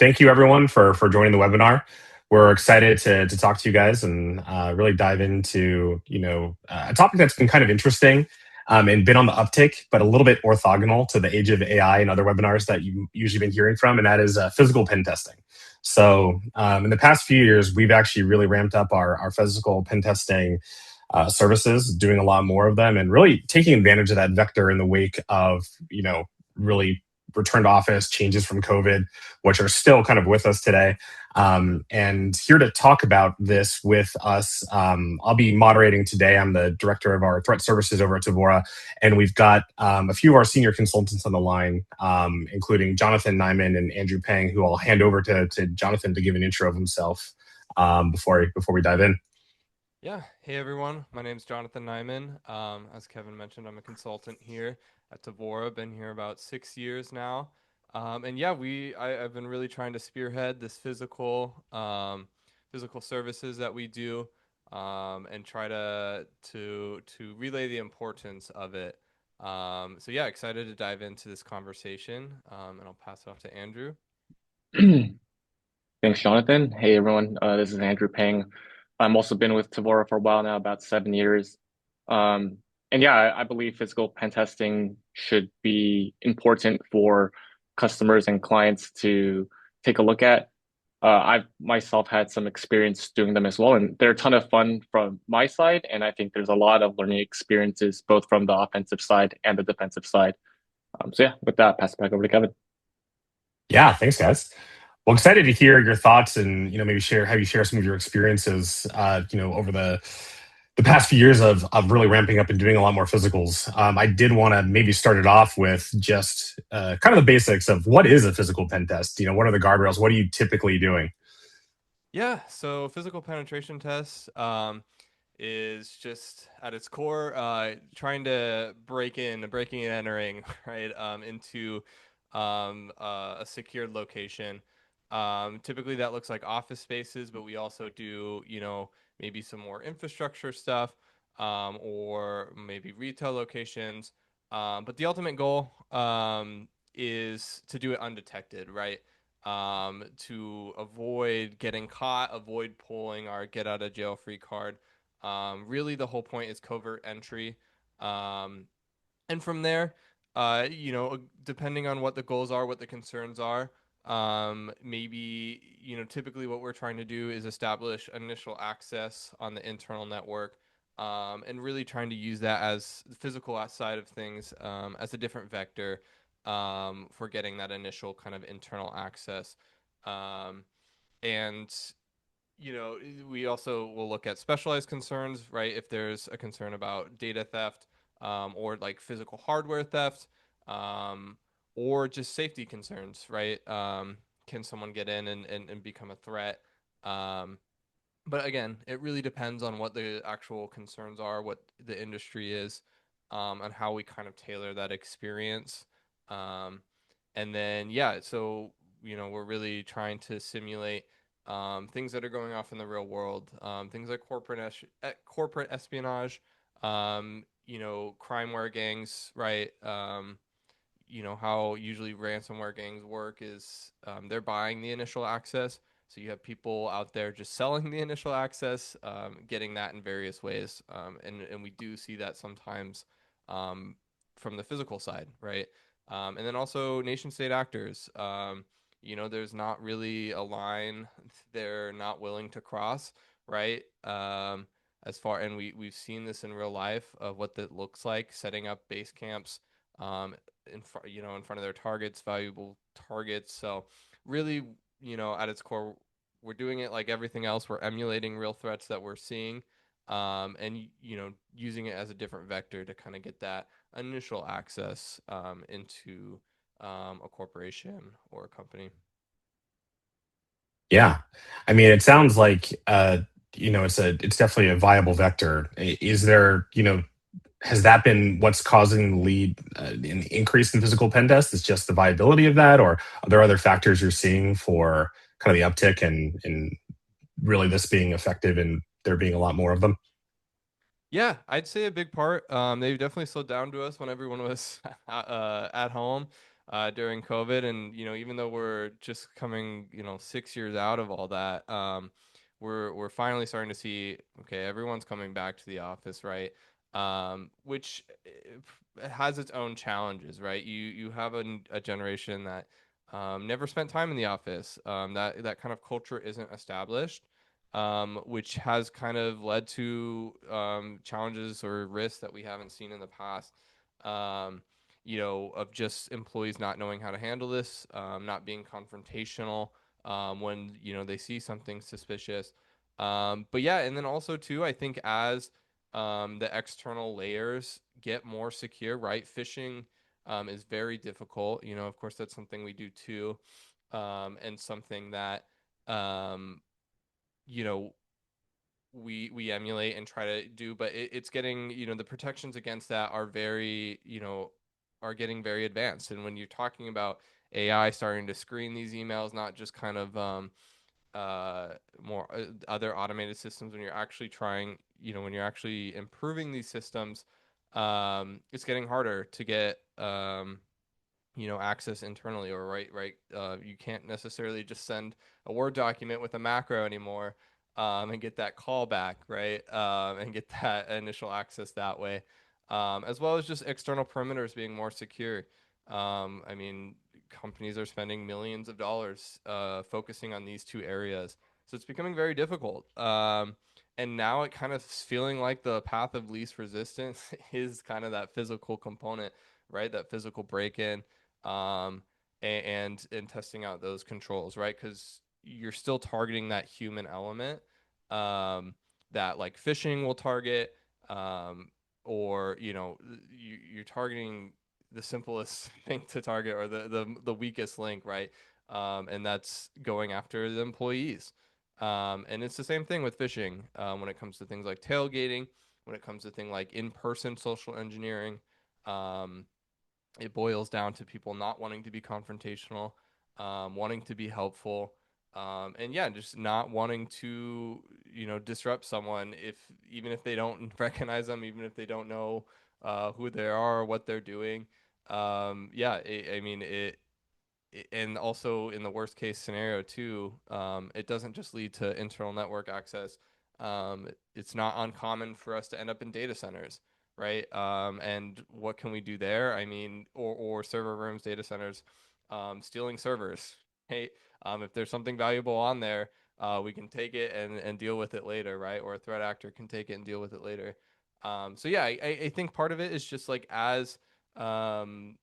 thank you everyone for joining the webinar. We're excited to talk to you guys and really dive into a topic that's been kind of interesting and been on the uptick, but a little bit orthogonal to the age of AI and other webinars that you've usually been hearing from, and that is physical pen testing. So in the past few years, we've actually really ramped up our physical pen testing services, doing a lot more of them, and really taking advantage of that vector in the wake of really return to office changes from COVID, which are still kind of with us today. And here to talk about this with us, I'll be moderating today. I'm the director of our threat services over at Tevora, and we've got a few of our senior consultants on the line, including Jonathan Nyman and Andrew Peng, who I'll hand over to Jonathan to give an intro of himself before we dive in. Yeah. Hey, everyone. My name's Jonathan Nyman. As Kevin mentioned, I'm a consultant here at Tevora. Been here about 6 years now. And yeah, I've been really trying to spearhead this physical services that we do, and try to relay the importance of it. So yeah, excited to dive into this conversation. And I'll pass it off to Andrew. Thanks, Jonathan. Hey, everyone. This is Andrew Peng. I'm also been with Tevora for a while now, about 7 years. And yeah, I believe physical pen testing should be important for customers and clients to take a look at. I've myself had some experience doing them as well, and they're a ton of fun from my side. And I think there's a lot of learning experiences both from the offensive side and the defensive side. So yeah, with that, pass it back over to Kevin. Yeah, thanks, guys. Well, excited to hear your thoughts and maybe have you share some of your experiences over the past few years of really ramping up and doing a lot more physicals. I did want to maybe start it off with just kind of the basics of what is a physical pen test. What are the guardrails? What are you typically doing? Yeah. So physical penetration tests. Is just at its core trying to breaking and entering right into a secured location. Typically that looks like office spaces, but we also do maybe some more infrastructure stuff, or maybe retail locations. But the ultimate goal is to do it undetected, right? To avoid getting caught, avoid pulling our get out of jail free card. Really, the whole point is covert entry. And from there, depending on what the goals are, what the concerns are, maybe, typically what we're trying to do is establish initial access on the internal network, and really trying to use that as the physical side of things, as a different vector, for getting that initial kind of internal access. And we also will look at specialized concerns, right? If there's a concern about data theft, or like physical hardware theft, or just safety concerns, right? Can someone get in and become a threat? But again, it really depends on what the actual concerns are, what the industry is, and how we kind of tailor that experience. And then, yeah, so, we're really trying to simulate things that are going off in the real world, things like corporate espionage, crimeware gangs, right? How usually ransomware gangs work is they're buying the initial access. So you have people out there just selling the initial access, getting that in various ways. And we do see that sometimes from the physical side, right? And then also nation state actors. There's not really a line they're not willing to cross, right? And we've seen this in real life of what that looks like, setting up base camps, in front of their targets, valuable targets. So really, at its core, we're doing it like everything else. We're emulating real threats that we're seeing, and using it as a different vector to kind of get that initial access into a corporation or a company. Yeah, I mean, it sounds like it's definitely a viable vector. Is there has that been what's causing the lead an increase in physical pen tests? Is just the viability of that, or are there other factors you're seeing for kind of the uptick and really this being effective and there being a lot more of them? Yeah, I'd say a big part. They definitely slowed down to us when everyone was at home. during COVID. And, even though we're just coming, 6 years out of all that, we're finally starting to see, okay, everyone's coming back to the office, right? Which has its own challenges, right? You have a generation that never spent time in the office. That kind of culture isn't established, which has kind of led to challenges or risks that we haven't seen in the past. Um, of just employees not knowing how to handle this, not being confrontational when they see something suspicious. But yeah, and then also too, I think as the external layers get more secure, right? Phishing is very difficult. Of course, that's something we do too, and something that um, you know we emulate and try to do. But it's getting, the protections against that are very, are getting very advanced. And when you're talking about AI starting to screen these emails, not just kind of more other automated systems, when you're actually trying, when you're actually improving these systems, it's getting harder to get access internally, or right you can't necessarily just send a Word document with a macro anymore, and get that callback, right, and get that initial access that way, as well as just external perimeters being more secure. I mean, companies are spending millions of dollars focusing on these two areas, so it's becoming very difficult. And now it kind of is feeling like the path of least resistance is kind of that physical component, right? That physical break-in, um, and testing out those controls, right? Because you're still targeting that human element, that like phishing will target, um, or you're targeting the simplest thing to target, or the weakest link, right? And that's going after the employees. And it's the same thing with phishing, when it comes to things like tailgating, when it comes to things like in-person social engineering. Um, it boils down to people not wanting to be confrontational, wanting to be helpful, and yeah, just not wanting to, disrupt someone, if even if they don't recognize them, even if they don't know who they are or what they're doing. Yeah, I mean and also in the worst case scenario too, it doesn't just lead to internal network access. It's not uncommon for us to end up in data centers, right? And what can we do there? I mean, or server rooms, data centers, stealing servers. Hey, if there's something valuable on there, we can take it and deal with it later, right? Or a threat actor can take it and deal with it later. So yeah, I think part of it is just like um,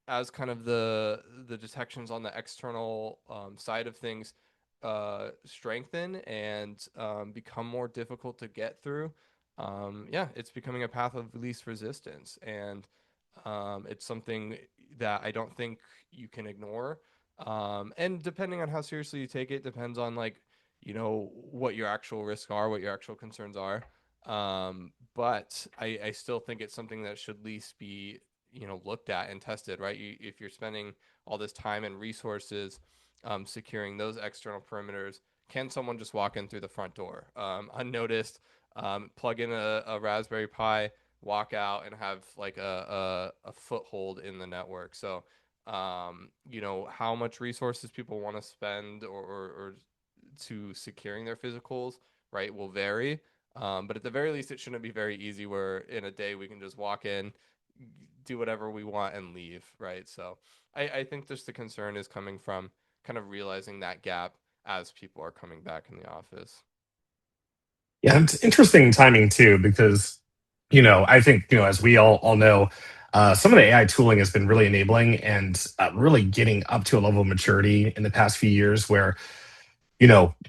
as kind of the detections on the external side of things strengthen and become more difficult to get through. Yeah, it's becoming a path of least resistance, and it's something that I don't think you can ignore. And depending on how seriously you take it, depends on like, what your actual risks are, what your actual concerns are. But I still think it's something that should at least be, looked at and tested, right? If you're spending all this time and resources securing those external perimeters, can someone just walk in through the front door unnoticed, plug in a Raspberry Pi, walk out, and have like a foothold in the network? So, how much resources people want to spend, or to securing their physicals, right, will vary. But at the very least, it shouldn't be very easy where in a day we can just walk in, do whatever we want, and leave, right? So I think just the concern is coming from kind of realizing that gap as people are coming back in the office. Yeah, it's interesting timing too, because I think as we all know, some of the AI tooling has been really enabling and really getting up to a level of maturity in the past few years where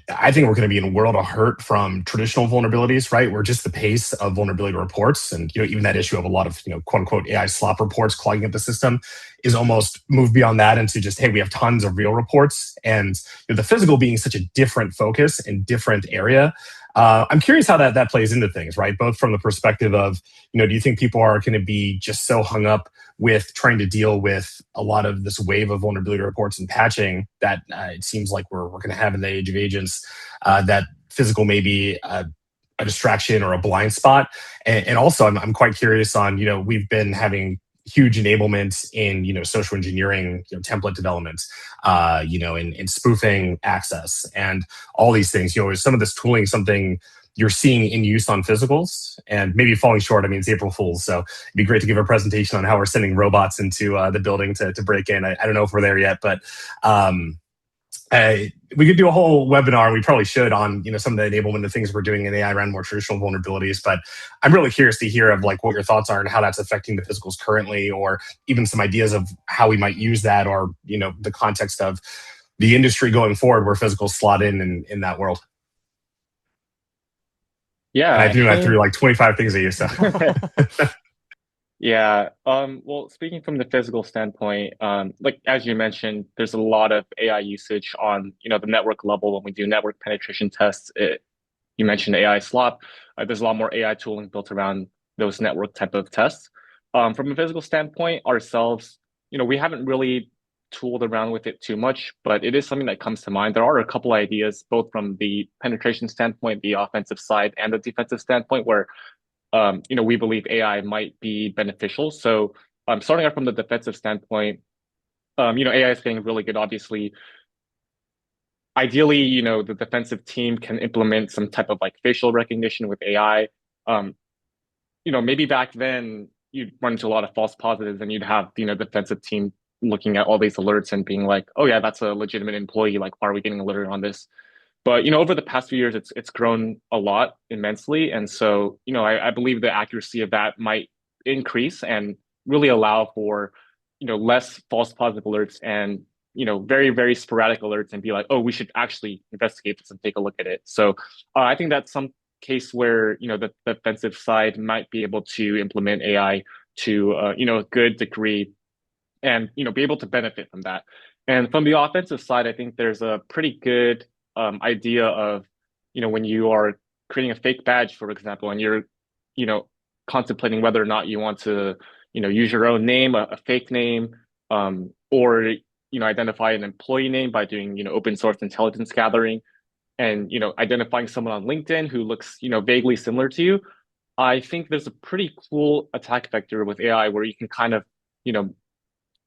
I think we're going to be in a world of hurt from traditional vulnerabilities, right? Where just the pace of vulnerability reports and, even that issue of a lot of, quote unquote AI slop reports clogging up the system is almost moved beyond that into just, hey, we have tons of real reports. And the physical being such a different focus and different area. I'm curious how that plays into things, right? Both from the perspective of, do you think people are going to be just so hung up with trying to deal with a lot of this wave of vulnerability reports and patching that it seems like we're going to have in the age of agents, that physical may be a distraction or a blind spot? And also, I'm quite curious on, we've been having huge enablement in social engineering, template development, in spoofing access, and all these things. Is some of this tooling something you're seeing in use on physicals? And maybe falling short. I mean, it's April Fool's, so it'd be great to give a presentation on how we're sending robots into the building to break in. I don't know if we're there yet, but um, uh, we could do a whole webinar. We probably should on some of the enablement of things we're doing in AI around more traditional vulnerabilities. But I'm really curious to hear of like what your thoughts are and how that's affecting the physicals currently, or even some ideas of how we might use that, or the context of the industry going forward where physicals slot in that world. Yeah, And I think I actually. threw like 25 things at you. So Yeah. Well, speaking from the physical standpoint, like as you mentioned, there's a lot of AI usage on, the network level when we do network penetration tests. You mentioned AI slop. There's a lot more AI tooling built around those network type of tests. From a physical standpoint, ourselves, we haven't really tooled around with it too much, but it is something that comes to mind. There are a couple ideas, both from the penetration standpoint, the offensive side, and the defensive standpoint, where we believe AI might be beneficial. So, starting out from the defensive standpoint, AI is getting really good. Obviously, ideally, the defensive team can implement some type of like facial recognition with AI. Um, maybe back then you'd run into a lot of false positives, and you'd have defensive team looking at all these alerts and being like, "Oh yeah, that's a legitimate employee. Like, why are we getting alerted on this?" But over the past few years, it's grown a lot immensely, and so I believe the accuracy of that might increase and really allow for less false positive alerts and very very sporadic alerts, and be like, oh, we should actually investigate this and take a look at it. So I think that's some case where the defensive side might be able to implement AI to a good degree, and be able to benefit from that. And from the offensive side, I think there's a pretty good idea of when you are creating a fake badge, for example, and you're you know contemplating whether or not you want to use your own name, a fake name, or identify an employee name by doing open source intelligence gathering, and identifying someone on LinkedIn who looks vaguely similar to you. I think there's a pretty cool attack vector with AI where you can kind of you know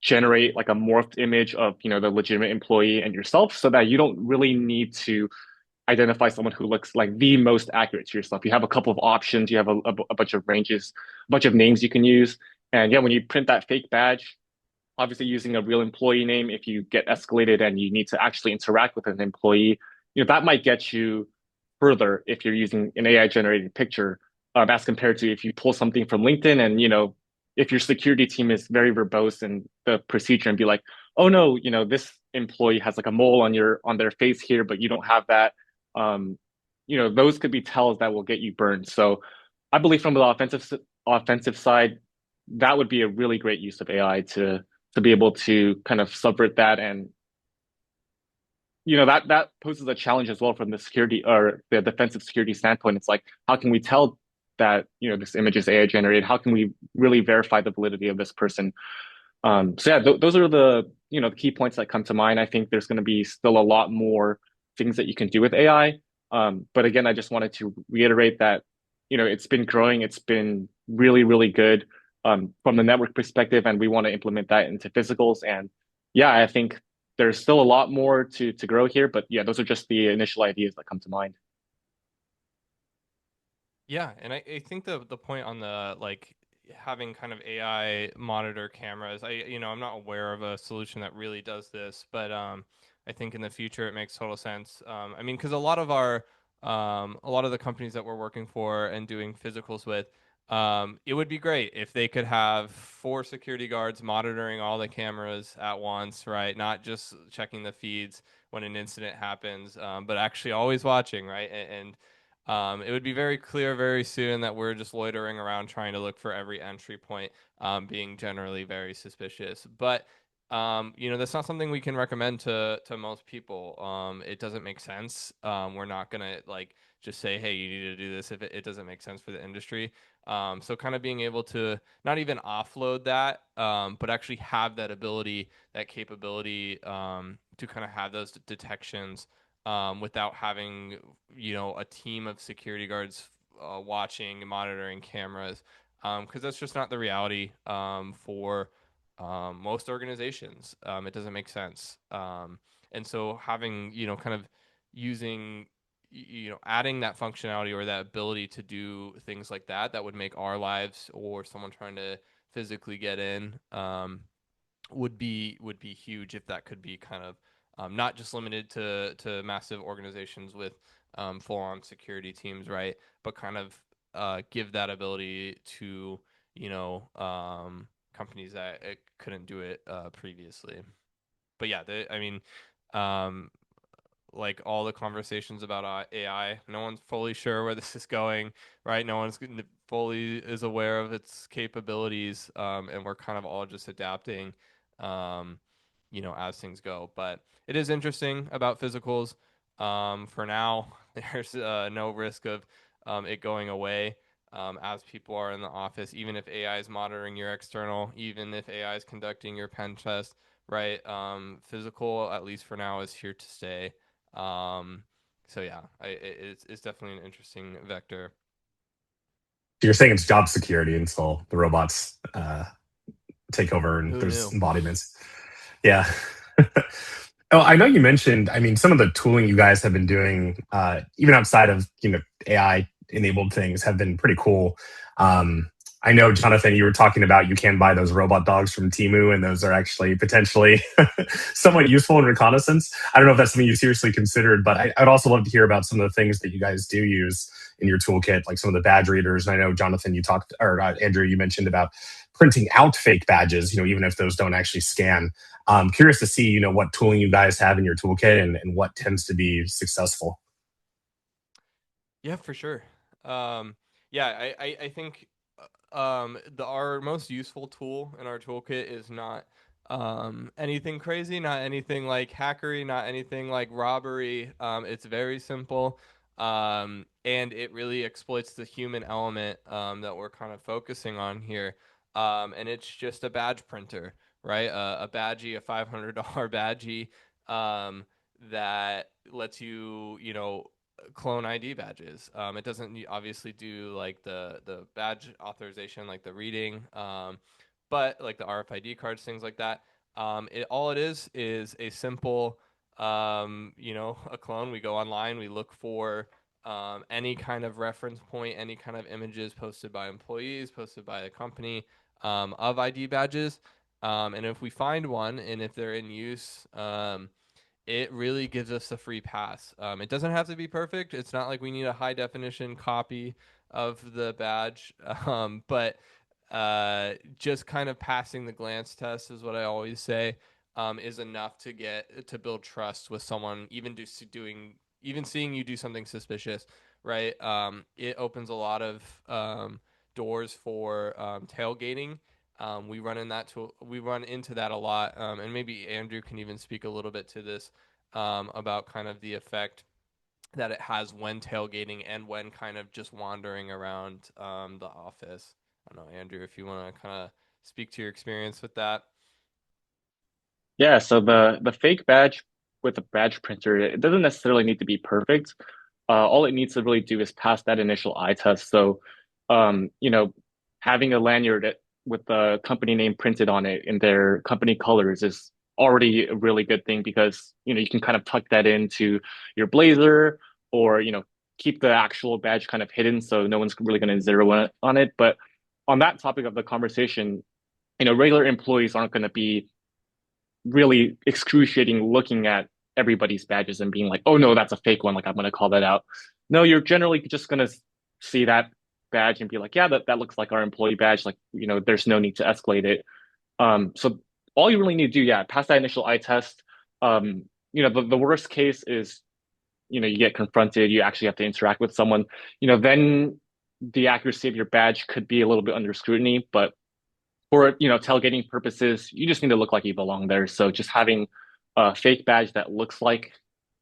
generate like a morphed image of the legitimate employee and yourself, so that you don't really need to identify someone who looks like the most accurate to yourself. You have a couple of options, you have a bunch of ranges, a bunch of names you can use. And yeah, when you print that fake badge, obviously using a real employee name, if you get escalated and you need to actually interact with an employee, that might get you further if you're using an AI generated picture, as compared to if you pull something from LinkedIn, and if your security team is very verbose in the procedure and be like, oh no, this employee has like a mole on their face here, but you don't have that. um those could be tells that will get you burned. So I believe from the offensive side, that would be a really great use of AI to be able to kind of subvert that. And that poses a challenge as well from the security or the defensive security standpoint. It's like, how can we tell that this image is AI generated? How can we really verify the validity of this person? So yeah, those are the the key points that come to mind. I think there's going to be still a lot more things that you can do with AI. But again, I just wanted to reiterate that it's been growing. It's been really really good from the network perspective, and we want to implement that into physicals. And yeah, I think there's still a lot more to grow here. But yeah, those are just the initial ideas that come to mind. Yeah, and I think the point on the like having kind of AI monitor cameras, I'm not aware of a solution that really does this, but I think in the future it makes total sense. I mean, because a lot of the companies that we're working for and doing physicals with, it would be great if they could have four security guards monitoring all the cameras at once, right? Not just checking the feeds when an incident happens, but actually always watching, right? And it would be very clear very soon that we're just loitering around trying to look for every entry point, being generally very suspicious. But that's not something we can recommend to most people. It doesn't make sense. We're not gonna like just say, hey, you need to do this if it doesn't make sense for the industry. So kind of being able to not even offload that, but actually have that ability, that capability, to kind of have those detections, without having a team of security guards watching and monitoring cameras. because that's just not the reality for most organizations. It doesn't make sense. And so having, kind of using, adding that functionality or that ability to do things like that, that would make our lives or someone trying to physically get in would be huge if that could be kind of not just limited to massive organizations with full on security teams, right? But kind of give that ability to companies that it couldn't do it previously. But yeah, I mean, um, like all the conversations about AI, no one's fully sure where this is going, right? No one's fully is aware of its capabilities, and we're kind of all just adapting, um, as things go. But it is interesting about physicals. For now, there's no risk of it going away. As people are in the office, even if AI is monitoring your external, even if AI is conducting your pen test, right? Physical, at least for now, is here to stay. Um, so yeah, it's definitely an interesting vector. You're saying it's job security until the robots take over and Who there's knew? embodiments. Yeah. Oh, I know you mentioned, I mean, some of the tooling you guys have been doing, even outside of, AI enabled things have been pretty cool. I know, Jonathan, you were talking about you can buy those robot dogs from Timu, and those are actually potentially somewhat useful in reconnaissance. I don't know if that's something you seriously considered, but I'd also love to hear about some of the things that you guys do use in your toolkit, like some of the badge readers. And I know, Jonathan, you talked, or Andrew, you mentioned about printing out fake badges, even if those don't actually scan. I'm curious to see, what tooling you guys have in your toolkit and what tends to be successful. Yeah, for sure. Yeah, I think our most useful tool in our toolkit is not anything crazy, not anything like hackery, not anything like robbery. It's very simple, and it really exploits the human element that we're kind of focusing on here. And it's just a badge printer, right? A badgie, a $500 badgie that lets you, clone ID badges. It doesn't obviously do like the badge authorization, like the reading, but like the RFID cards, things like that. All it is a simple, a clone. We go online, we look for any kind of reference point, any kind of images posted by employees, posted by the company of ID badges. And if we find one, and if they're in use, it really gives us a free pass. It doesn't have to be perfect. It's not like we need a high definition copy of the badge, but just kind of passing the glance test is what I always say, is enough to build trust with someone, even seeing you do something suspicious, right? It opens a lot of doors for tailgating. We run into that a lot, and maybe Andrew can even speak a little bit to this about kind of the effect that it has when tailgating and when kind of just wandering around the office. I don't know, Andrew, if you want to kind of speak to your experience with that. Yeah, so the fake badge with a badge printer, it doesn't necessarily need to be perfect. All it needs to really do is pass that initial eye test. So, having a lanyard with the company name printed on it in their company colors is already a really good thing because, you can kind of tuck that into your blazer or, keep the actual badge kind of hidden so no one's really going to zero in on it. But on that topic of the conversation, regular employees aren't going to be really excruciating looking at everybody's badges and being like, oh no, that's a fake one. Like I'm gonna call that out. No, you're generally just gonna see that badge and be like, yeah, that looks like our employee badge. Like, there's no need to escalate it. So all you really need to do, yeah, pass that initial eye test. The worst case is, you get confronted, you actually have to interact with someone, then the accuracy of your badge could be a little bit under scrutiny, but for tailgating purposes, you just need to look like you belong there. So just having a fake badge that looks like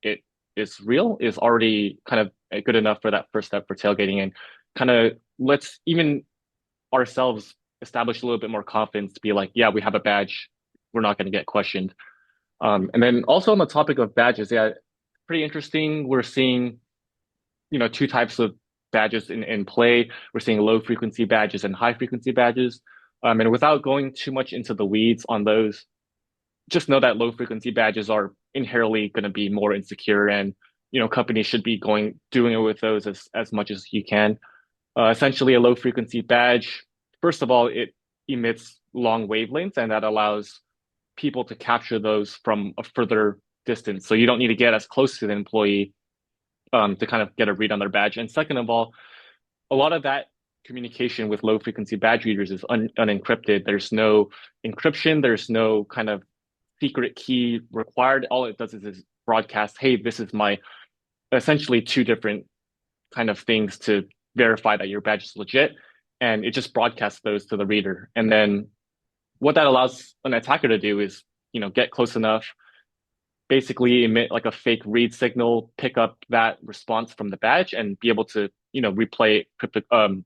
it is real is already kind of good enough for that first step for tailgating, and kind of lets even ourselves establish a little bit more confidence to be like, yeah, we have a badge, we're not going to get questioned. And then also on the topic of badges, yeah, pretty interesting. We're seeing two types of badges in play. We're seeing low frequency badges and high frequency badges. And without going too much into the weeds on those, just know that low frequency badges are inherently going to be more insecure, and companies should be doing it with those as much as you can. Essentially, a low frequency badge, first of all, it emits long wavelengths, and that allows people to capture those from a further distance. So you don't need to get as close to the employee to kind of get a read on their badge. And second of all, a lot of that communication with low frequency badge readers is unencrypted. There's no encryption. There's no kind of secret key required. All it does is broadcast, hey, this is my essentially two different kind of things to verify that your badge is legit. And it just broadcasts those to the reader. And then what that allows an attacker to do is, get close enough, basically emit like a fake read signal, pick up that response from the badge, and be able to, replay it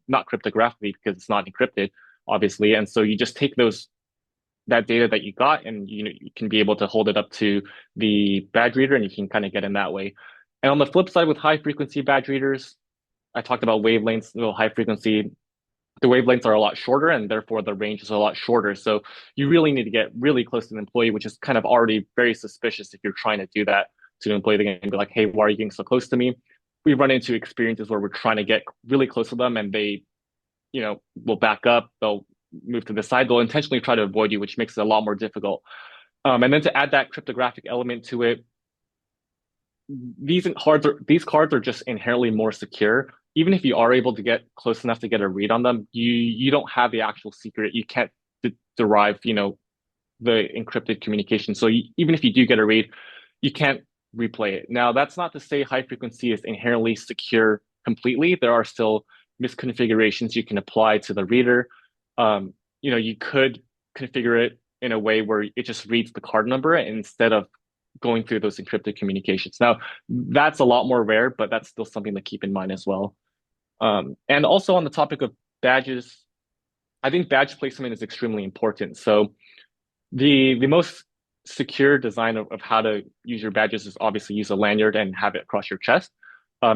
not cryptographically because it's not encrypted, obviously. And so you just take that data that you got, and you can be able to hold it up to the badge reader, and you can kind of get in that way. And on the flip side, with high frequency badge readers, I talked about wavelengths, high frequency. The wavelengths are a lot shorter, and therefore the range is a lot shorter. So you really need to get really close to the employee, which is kind of already very suspicious if you're trying to do that to an employee. They're going to be like, hey, why are you getting so close to me? We run into experiences where we're trying to get really close to them, and they, will back up. They'll move to the side. They'll intentionally try to avoid you, which makes it a lot more difficult. And then to add that cryptographic element to it, these cards are just inherently more secure. Even if you are able to get close enough to get a read on them, you don't have the actual secret. You can't derive, the encrypted communication. So even if you do get a read, you can't replay it. Now, that's not to say high frequency is inherently secure completely. There are still misconfigurations you can apply to the reader. You could configure it in a way where it just reads the card number instead of going through those encrypted communications. Now, that's a lot more rare, but that's still something to keep in mind as well. And also on the topic of badges, I think badge placement is extremely important. So the most secure design of how to use your badges is obviously use a lanyard and have it across your chest.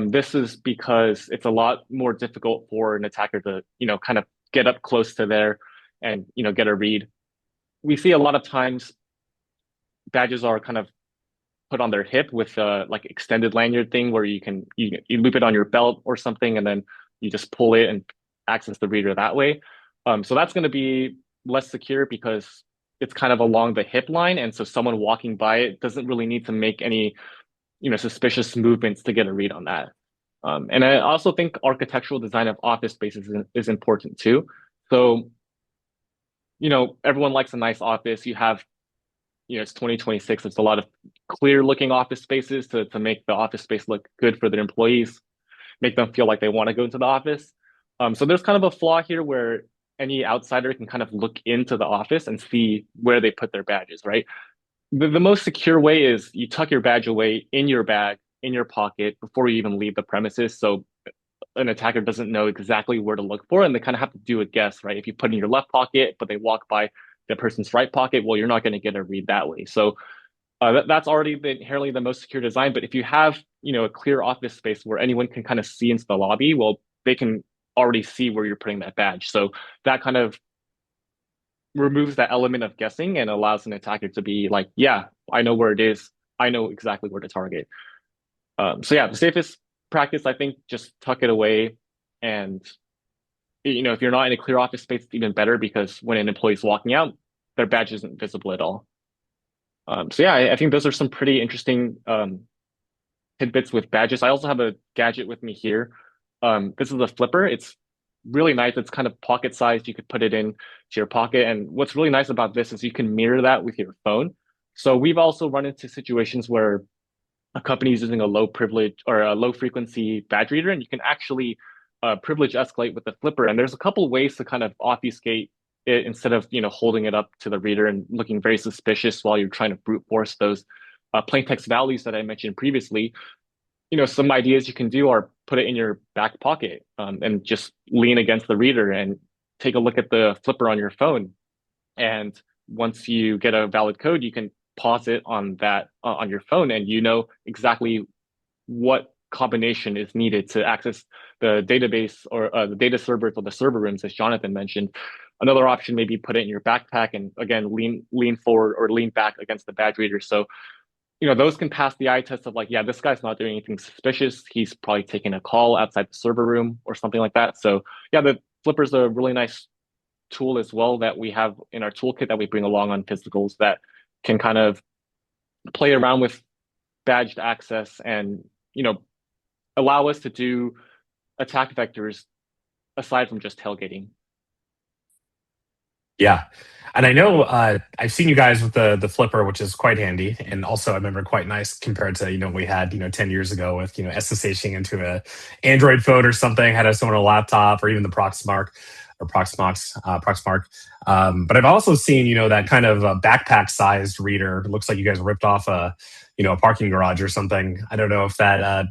This is because it's a lot more difficult for an attacker to, kind of get up close to there and, get a read. We see a lot of times badges are kind of put on their hip with like extended lanyard thing where you loop it on your belt or something, and then you just pull it and access the reader that way. So that's going to be less secure because it's kind of along the hip line, and so someone walking by it doesn't really need to make any suspicious movements to get a read on that. And I also think architectural design of office spaces is important too. So everyone likes a nice office. You have it's 2026. There's a lot of clear looking office spaces to make the office space look good for their employees, make them feel like they want to go into the office. So there's kind of a flaw here where any outsider can kind of look into the office and see where they put their badges, right? The most secure way is you tuck your badge away in your bag, in your pocket before you even leave the premises. So an attacker doesn't know exactly where to look for, and they kind of have to do a guess, right? If you put it in your left pocket, but they walk by the person's right pocket, well, you're not going to get a read that way. So that's already inherently the most secure design. But if you have, a clear office space where anyone can kind of see into the lobby, well, they can already see where you're putting that badge. So that kind of removes that element of guessing and allows an attacker to be like, yeah, I know where it is. I know exactly where to target. So yeah, the safest practice, I think, just tuck it away. And, if you're not in a clear office space, it's even better because when an employee's walking out, their badge isn't visible at all. So yeah, I think those are some pretty interesting tidbits with badges. I also have a gadget with me here. This is a flipper. It's really nice. It's kind of pocket sized. You could put it in to your pocket. And what's really nice about this is you can mirror that with your phone. So we've also run into situations where a company is using a low privilege or a low frequency badge reader, and you can actually privilege escalate with the flipper. And there's a couple ways to kind of obfuscate it instead of holding it up to the reader and looking very suspicious while you're trying to brute force those plain text values that I mentioned previously. Some ideas you can do are put it in your back pocket and just lean against the reader and take a look at the flipper on your phone. And once you get a valid code, you can pause it on that on your phone, and exactly what combination is needed to access the database or the data servers or the server rooms, as Jonathan mentioned. Another option may be put it in your backpack and again lean forward or lean back against the badge reader. So those can pass the eye test of like, yeah, this guy's not doing anything suspicious. He's probably taking a call outside the server room or something like that. So yeah, the flipper's a really nice tool as well that we have in our toolkit that we bring along on physicals that can kind of play around with badged access and allow us to do attack vectors aside from just tailgating. Yeah. And I know I've seen you guys with the flipper, which is quite handy, and also I remember quite nice compared to we had 10 years ago with SSHing into a Android phone or something, had us on a laptop or even the Proxmark or Proxmark. But I've also seen that kind of backpack sized reader. It looks like you guys ripped off a parking garage or something. I don't know if that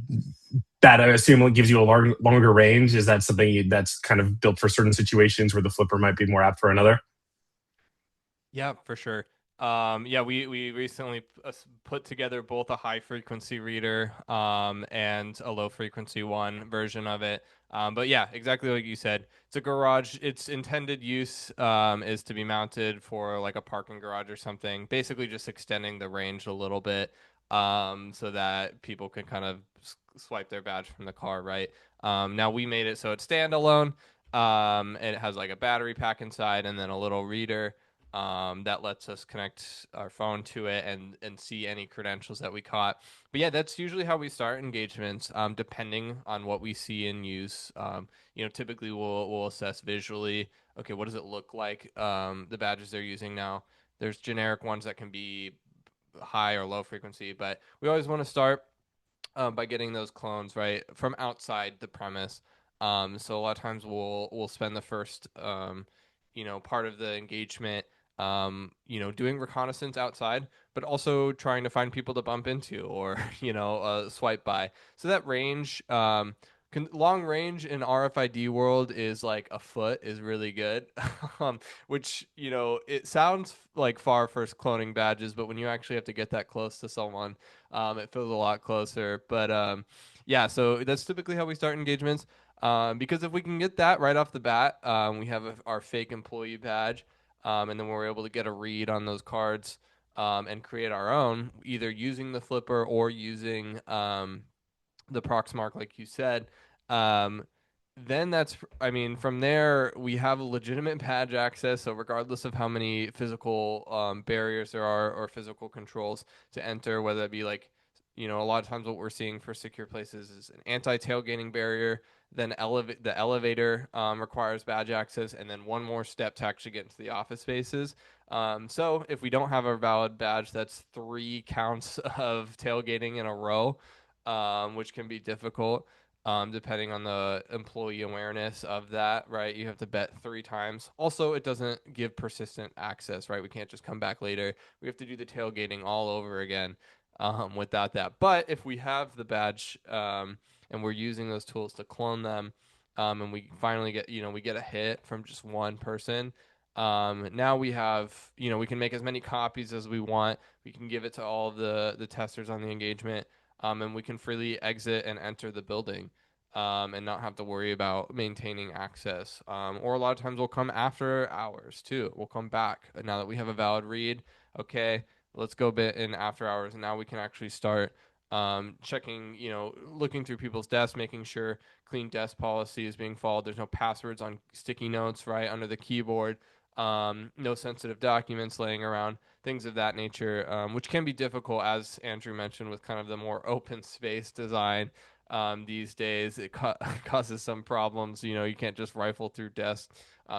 I assume gives you a longer range. Is that something that's kind of built for certain situations where the flipper might be more apt for another? Yeah, for sure. Yeah, we recently put together both a high frequency reader and a low frequency one version of it. But yeah, exactly like you said, it's a garage. Its intended use is to be mounted for like a parking garage or something. Basically, just extending the range a little bit so that people can kind of swipe their badge from the car, right? Now we made it so it's standalone. It has like a battery pack inside and then a little reader that lets us connect our phone to it and see any credentials that we caught. But yeah, that's usually how we start engagements, depending on what we see in use. Typically we'll assess visually. Okay, what does it look like? The badges they're using now. There's generic ones that can be high or low frequency, but we always want to start by getting those clones right from outside the premise. So a lot of times we'll spend the first part of the engagement doing reconnaissance outside, but also trying to find people to bump into or swipe by. So that range. Long range in RFID world is like a foot is really good, which it sounds like far for cloning badges, but when you actually have to get that close to someone, it feels a lot closer. But yeah, so that's typically how we start engagements. Because if we can get that right off the bat, we have our fake employee badge, and then we're able to get a read on those cards and create our own, either using the flipper or using the Proxmark, like you said. Um, then I mean, from there, we have a legitimate badge access. So, regardless of how many physical barriers there are or physical controls to enter, whether it be like, a lot of times what we're seeing for secure places is an anti tailgating barrier. Then the elevator requires badge access, and then one more step to actually get into the office spaces. So, if we don't have a valid badge, that's 3 counts of tailgating in a row, which can be difficult depending on the employee awareness of that, right? You have to bet 3 times. Also, it doesn't give persistent access, right? We can't just come back later. We have to do the tailgating all over again without that. But if we have the badge and we're using those tools to clone them, and we finally get, we get a hit from just one person. Now we have, we can make as many copies as we want. We can give it to all of the testers on the engagement, and we can freely exit and enter the building and not have to worry about maintaining access. Or a lot of times we'll come after hours too. We'll come back now that we have a valid read. Okay, let's go bit in after hours, and now we can actually start checking, looking through people's desks, making sure clean desk policy is being followed. There's no passwords on sticky notes right under the keyboard. No sensitive documents laying around, things of that nature, which can be difficult, as Andrew mentioned, with kind of the more open space design these days. It causes some problems. You can't just rifle through desks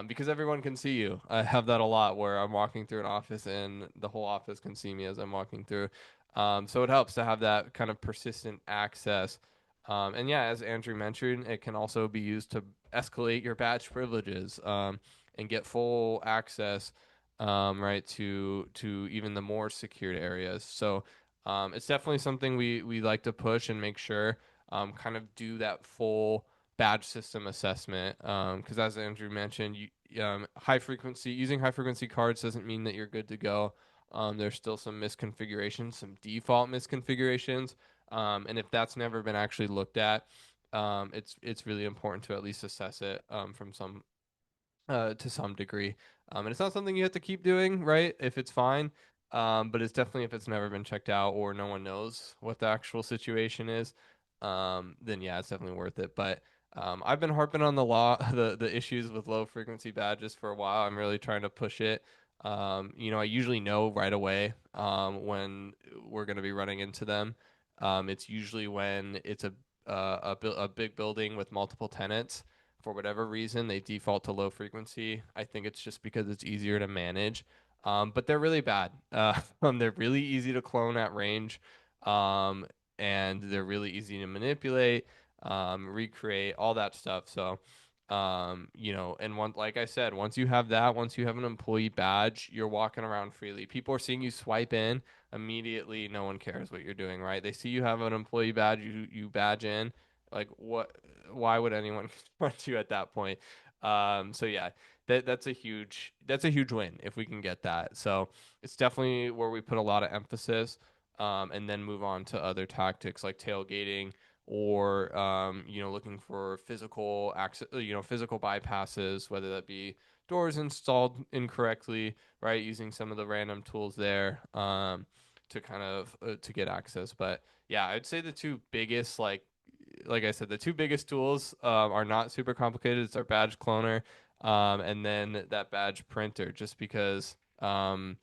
because everyone can see you. I have that a lot where I'm walking through an office and the whole office can see me as I'm walking through. So it helps to have that kind of persistent access. And yeah, as Andrew mentioned, it can also be used to escalate your badge privileges and get full access, right, to even the more secured areas. So it's definitely something we like to push and make sure kind of do that full badge system assessment. Because as Andrew mentioned, high frequency using high frequency cards doesn't mean that you're good to go. There's still some misconfigurations, some default misconfigurations And if that's never been actually looked at, it's really important to at least assess it from some to some degree. And it's not something you have to keep doing, right? If it's fine. But it's definitely if it's never been checked out or no one knows what the actual situation is, then yeah, it's definitely worth it. But I've been harping on the law, the issues with low frequency badges for a while. I'm really trying to push it. I usually know right away when we're going to be running into them. It's usually when it's a big building with multiple tenants for whatever reason, they default to low frequency. I think it's just because it's easier to manage. But they're really bad. They're really easy to clone at range, um, and they're really easy to manipulate, recreate, all that stuff. So, and like I said, once you have that, once you have an employee badge, you're walking around freely. People are seeing you swipe in immediately. No one cares what you're doing, right? They see you have an employee badge, you badge in. Like what? Why would anyone want you at that point? So yeah, that's a huge win if we can get that. So it's definitely where we put a lot of emphasis, and then move on to other tactics like tailgating or looking for physical access, physical bypasses, whether that be doors installed incorrectly, right, using some of the random tools there to kind of to get access. But yeah, I'd say the two biggest like I said, the two biggest tools are not super complicated. It's our badge cloner, and then that badge printer, just because that's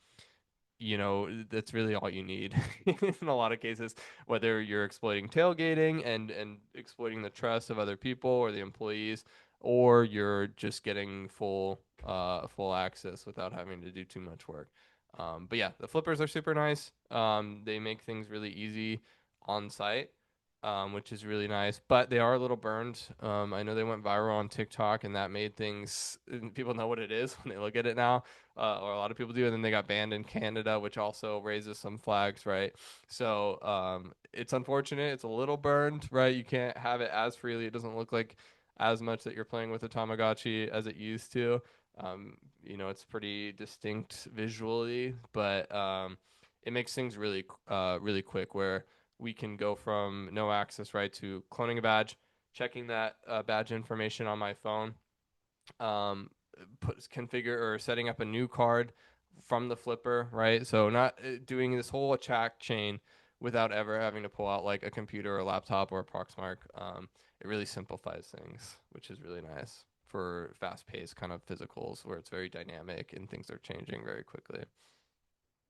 really all you need in a lot of cases, whether you're exploiting tailgating and exploiting the trust of other people or the employees, or you're just getting full access without having to do too much work. But yeah, the flippers are super nice. They make things really easy on site, which is really nice. But they are a little burned. I know they went viral on TikTok, and that made things. People know what it is when they look at it now, or a lot of people do. And then they got banned in Canada, which also raises some flags, right? So it's unfortunate. It's a little burned, right? You can't have it as freely. It doesn't look like as much that you're playing with a Tamagotchi as it used to. It's pretty distinct visually, but it makes things really quick where we can go from no access right to cloning a badge, checking that badge information on my phone, configure or setting up a new card from the flipper, right? So not doing this whole attack chain without ever having to pull out like a computer or a laptop or a Proxmark. It really simplifies things, which is really nice for fast-paced kind of physicals where it's very dynamic and things are changing very quickly.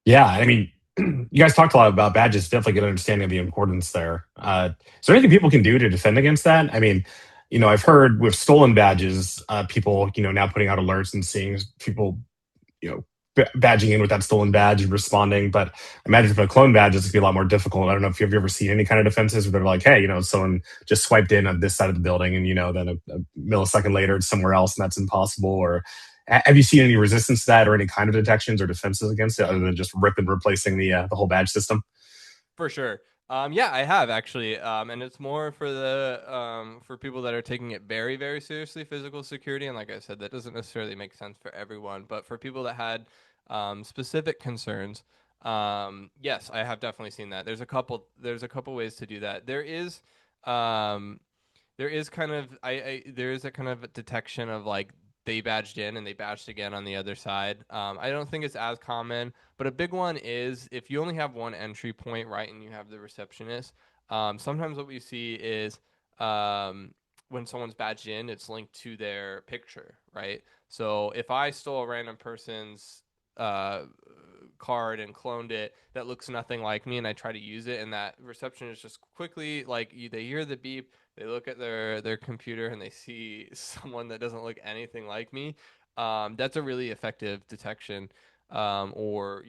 Yeah, I mean, you guys talked a lot about badges. Definitely get an understanding of the importance there. Is there anything people can do to defend against that? I mean, I've heard with stolen badges, people, now putting out alerts and seeing people, you know, badging in with that stolen badge and responding. But I imagine for a clone badge, it's gonna be a lot more difficult. I don't know if you've ever seen any kind of defenses where they're like, hey, someone just swiped in on this side of the building, and then a millisecond later it's somewhere else, and that's impossible. Or have you seen any resistance to that, or any kind of detections or defenses against it, other than just rip and replacing the whole badge system? For sure. Yeah, I have actually, and it's more for the for people that are taking it very, very seriously, physical security. And like I said, that doesn't necessarily make sense for everyone, but for people that had specific concerns, yes, I have definitely seen that. There's a couple ways to do that. Um, there is kind of there is a kind of detection of like they badged in and they badged again on the other side. I don't think it's as common, but a big one is if you only have one entry point, right, and you have the receptionist. Sometimes what we see is when someone's badged in, it's linked to their picture, right? So if I stole a random person's uh, card and cloned it that looks nothing like me, and I try to use it, and that receptionist just quickly like they hear the beep, they look at their computer and they see someone that doesn't look anything like me. That's a really effective detection, or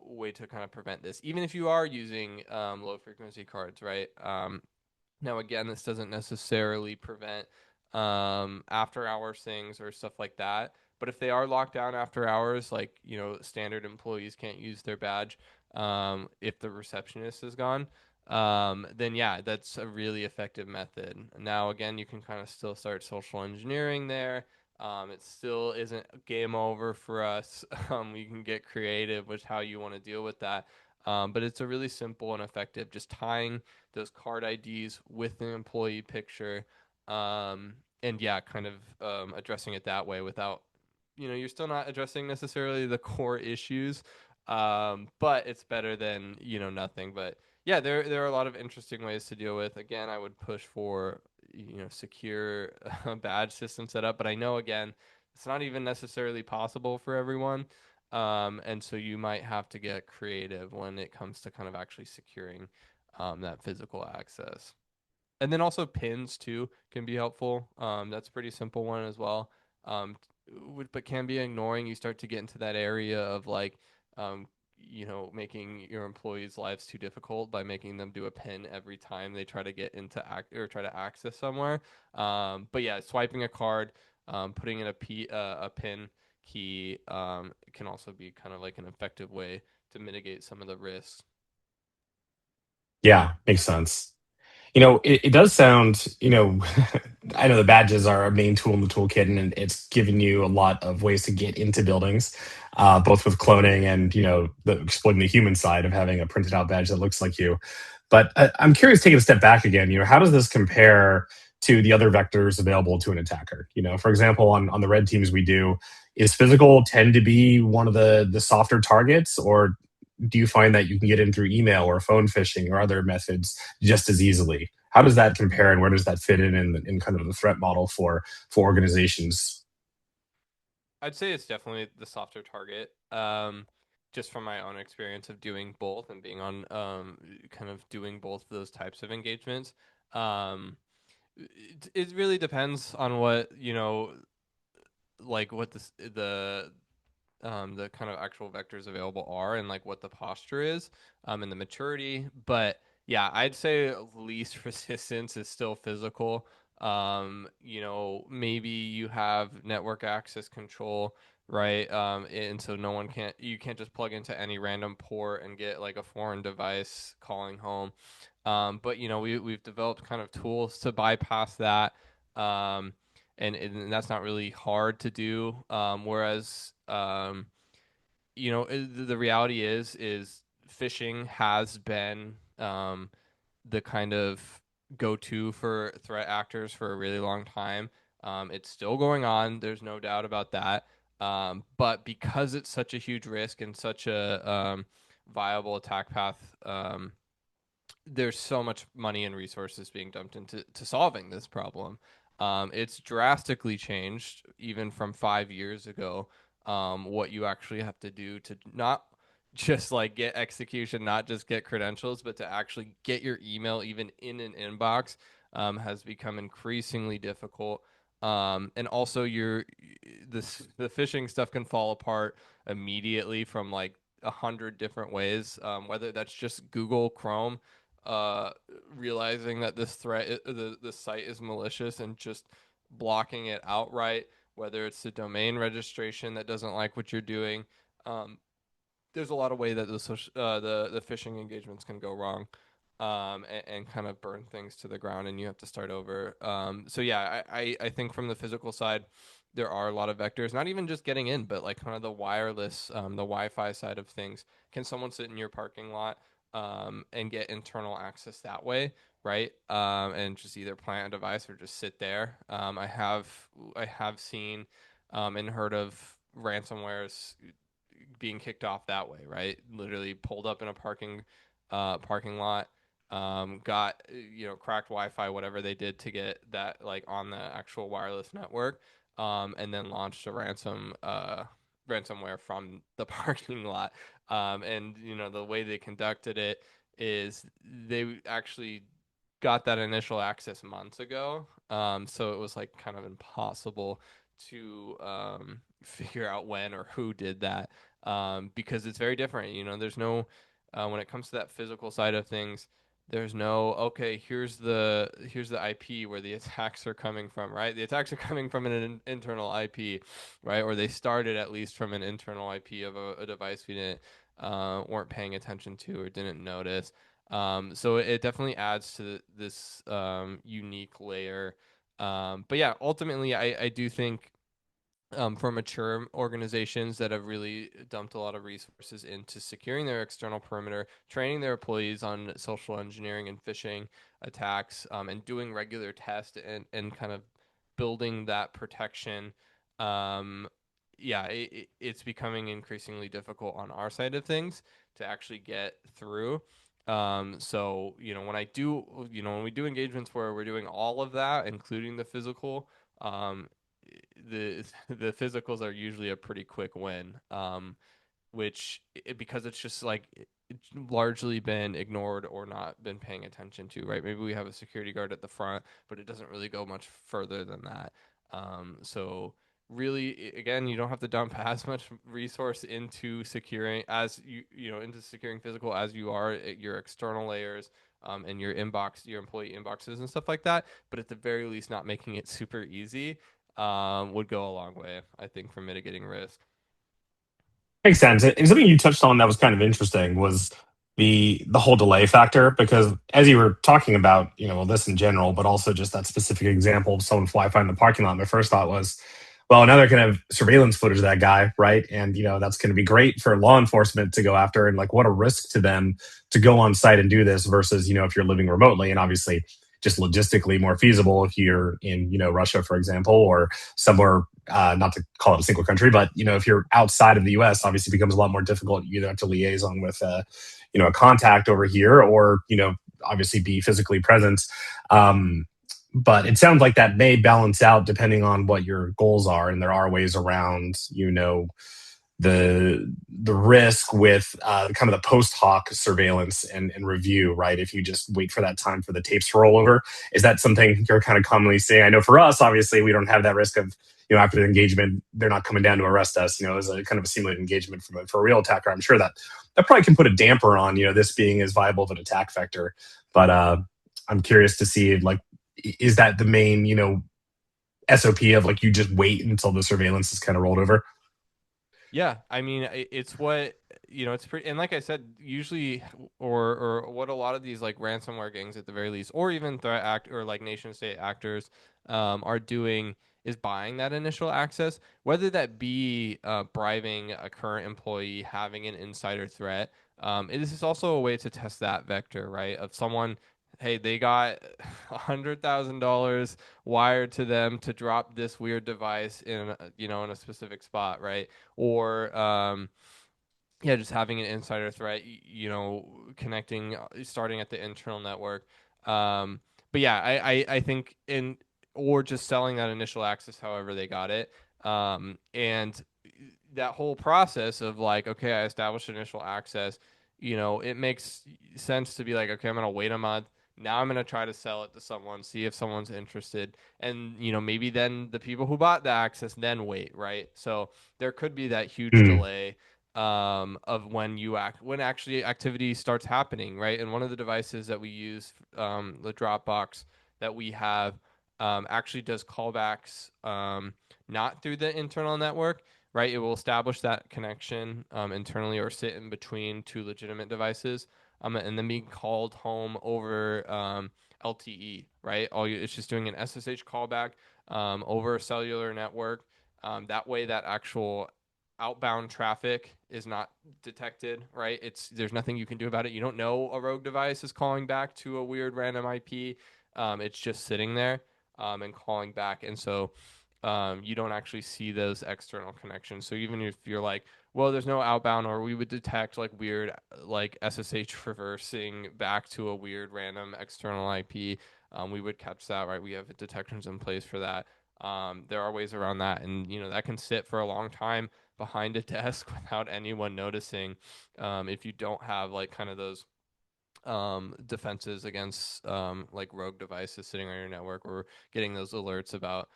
way to kind of prevent this. Even if you are using low frequency cards, right? Now, again, this doesn't necessarily prevent after hours things or stuff like that. But if they are locked down after hours, like, standard employees can't use their badge if the receptionist is gone, then yeah, that's a really effective method. Now, again, you can kind of still start social engineering there. It still isn't game over for us. You can get creative with how you want to deal with that. But it's a really simple and effective, just tying those card IDs with the employee picture. And yeah, kind of addressing it that way without, you're still not addressing necessarily the core issues, but it's better than, nothing. But yeah, there are a lot of interesting ways to deal with. Again, I would push for, secure badge system setup, but I know, again, it's not even necessarily possible for everyone. And so you might have to get creative when it comes to kind of actually securing that physical access. And then also pins too can be helpful. That's a pretty simple one as well. Um, but can be ignoring. You start to get into that area of like, um, making your employees' lives too difficult by making them do a pin every time they try to get into or try to access somewhere. But yeah, swiping a card, putting in a pin key can also be kind of like an effective way to mitigate some of the risks. Yeah, makes sense. It does sound, I know the badges are a main tool in the toolkit, and it's giving you a lot of ways to get into buildings, both with cloning and, exploiting the human side of having a printed out badge that looks like you. But I'm curious, taking a step back again, how does this compare to the other vectors available to an attacker? For example, on the red teams we do, is physical tend to be one of the softer targets, or do you find that you can get in through email or phone phishing or other methods just as easily? How does that compare, and where does that fit in kind of the threat model for organizations? I'd say it's definitely the softer target. Just from my own experience of doing both and being on kind of doing both of those types of engagements. Um, it really depends on what, like what the kind of actual vectors available are and like what the posture is and the maturity. But yeah, I'd say least resistance is still physical. Maybe you have network access control, right? And so you can't just plug into any random port and get like a foreign device calling home. But we've developed kind of tools to bypass that. And that's not really hard to do. Whereas, the reality is phishing has been the kind of go-to for threat actors for a really long time. It's still going on. There's no doubt about that. But because it's such a huge risk and such a viable attack path, there's so much money and resources being dumped into solving this problem. It's drastically changed even from 5 years ago. What you actually have to do to not just like get execution, not just get credentials, but to actually get your email even in an inbox has become increasingly difficult. And also, the phishing stuff can fall apart immediately from like 100 different ways. Whether that's just Google Chrome uh, realizing that the site is malicious and just blocking it outright, whether it's the domain registration that doesn't like what you're doing. Um, there's a lot of way that the phishing engagements can go wrong, and kind of burn things to the ground, and you have to start over. So yeah, I think from the physical side, there are a lot of vectors, not even just getting in, but like kind of the wireless, the Wi-Fi side of things. Can someone sit in your parking lot, and get internal access that way? Right, and just either plant a device or just sit there. I have seen and heard of ransomwares being kicked off that way, right? Literally pulled up in a parking lot, got cracked Wi-Fi, whatever they did to get that like on the actual wireless network, and then launched a ransomware from the parking lot. And the way they conducted it is they actually got that initial access months ago. So it was like kind of impossible to figure out when or who did that, because it's very different. There's no when it comes to that physical side of things. There's no okay. Here's the IP where the attacks are coming from, right? The attacks are coming from an internal IP, right? Or they started at least from an internal IP of a device we didn't weren't paying attention to or didn't notice. So it definitely adds to this unique layer. But yeah, ultimately, I do think for mature organizations that have really dumped a lot of resources into securing their external perimeter, training their employees on social engineering and phishing attacks, and doing regular tests and kind of building that protection. Um, yeah, it's becoming increasingly difficult on our side of things to actually get through. So, when we do engagements where we're doing all of that, including the physical, um, the physicals are usually a pretty quick win. Because it's just like it's largely been ignored or not been paying attention to, right? Maybe we have a security guard at the front, but it doesn't really go much further than that. So really, again, you don't have to dump as much resource into securing into securing physical as you are at your external layers. And your employee inboxes and stuff like that. But at the very least, not making it super easy would go a long way, I think, for mitigating risk. Makes sense. And something you touched on that was kind of interesting was the whole delay factor, because as you were talking about, well, this in general, but also just that specific example of someone fly by in the parking lot, my first thought was, well, now they're going to have surveillance footage of that guy, right? And that's going to be great for law enforcement to go after, and like what a risk to them to go on site and do this versus if you're living remotely, and obviously just logistically more feasible if you're in Russia, for example, or somewhere, not to call it a single country, but if you're outside of the U.S., obviously becomes a lot more difficult. You either have to liaison with a contact over here, or obviously be physically present. Um, but it sounds like that may balance out depending on what your goals are, and there are ways around the risk with kind of the post hoc surveillance and review, right? If you just wait for that time for the tapes to roll over, is that something you're kind of commonly seeing? I know for us, obviously, we don't have that risk of after the engagement, they're not coming down to arrest us. As a kind of a simulated engagement for a real attacker. I'm sure that probably can put a damper on this being as viable of an attack vector. But I'm curious to see, like, is that the main SOP of like you just wait until the surveillance is kind of rolled over? Yeah, I mean, it's what it's pretty, and like I said, usually, or what a lot of these like ransomware gangs at the very least, or even threat act or like nation state actors, are doing is buying that initial access, whether that be bribing a current employee, having an insider threat. This is also a way to test that vector, right? Of someone, hey, they got $100,000 wired to them to drop this weird device in a specific spot, right? Or yeah, just having an insider threat, connecting, starting at the internal network. Um, but yeah, I think in or just selling that initial access, however they got it. And that whole process of like, okay, I established initial access, it makes sense to be like, okay, I'm gonna wait a month. Now I'm gonna try to sell it to someone, see if someone's interested, and maybe then the people who bought the access then wait, right? So there could be that huge Hmm. delay of when actually activity starts happening, right? And one of the devices that we use, the Dropbox that we have, actually does callbacks, not through the internal network, right? It will establish that connection internally or sit in between two legitimate devices, and then being called home over LTE, right? It's just doing an SSH callback over a cellular network. That way, that actual outbound traffic is not detected, right? There's nothing you can do about it. You don't know a rogue device is calling back to a weird random IP. It's just sitting there and calling back, and so you don't actually see those external connections. So even if you're like, well, there's no outbound, or we would detect like weird like SSH reversing back to a weird random external IP, we would catch that, right? We have detectors in place for that. There are ways around that, and that can sit for a long time behind a desk without anyone noticing, if you don't have like kind of those defenses against like rogue devices sitting on your network, or getting those alerts about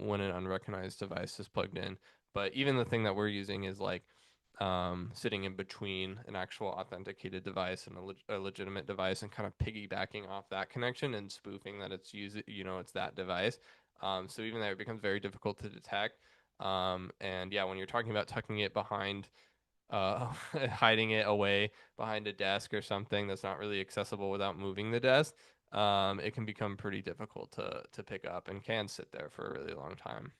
when an unrecognized device is plugged in. But even the thing that we're using is like sitting in between an actual authenticated device and a legitimate device, and kind of piggybacking off that connection and spoofing that it's that device. So even there, it becomes very difficult to detect. And yeah, when you're talking about tucking it behind, uh, hiding it away behind a desk or something that's not really accessible without moving the desk, it can become pretty difficult to pick up and can sit there for a really long time.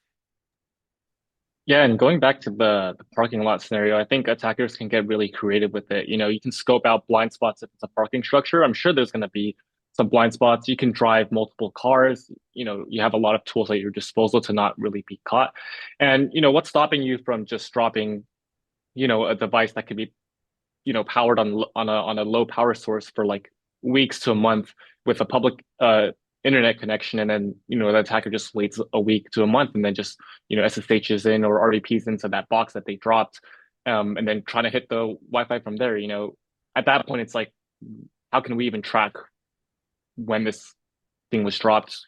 Yeah, and going back to the parking lot scenario, I think attackers can get really creative with it. You can scope out blind spots if it's a parking structure. I'm sure there's going to be some blind spots. You can drive multiple cars. You have a lot of tools at your disposal to not really be caught. And what's stopping you from just dropping, a device that could be powered on a low power source for like weeks to a month with a public internet connection, and then the attacker just waits a week to a month and then just SSHs in or RDPs into that box that they dropped, and then trying to hit the Wi-Fi from there. At that point, it's like, how can we even track when this thing was dropped?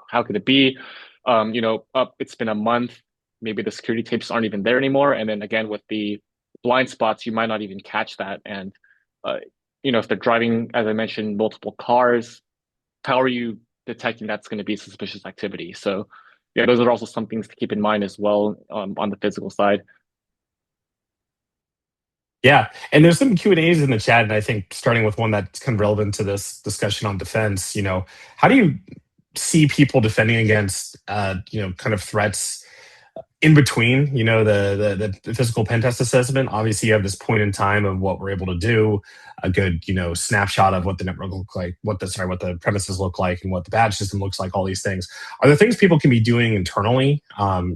How could it be? Up, it's been a month. Maybe the security tapes aren't even there anymore. And then again, with the blind spots, you might not even catch that. And, uh, if they're driving, as I mentioned, multiple cars, how are you detecting that's going to be suspicious activity? So, yeah, those are also some things to keep in mind as well, on the physical side. Yeah, and there's some Q&As in the chat, and I think starting with one that's kind of relevant to this discussion on defense, how do you see people defending against, kind of threats in between, the physical pen test assessment? Obviously, you have this point in time of what we're able to do, a good, snapshot of what the network look like, what the premises look like, and what the badge system looks like. All these things, are there things people can be doing internally,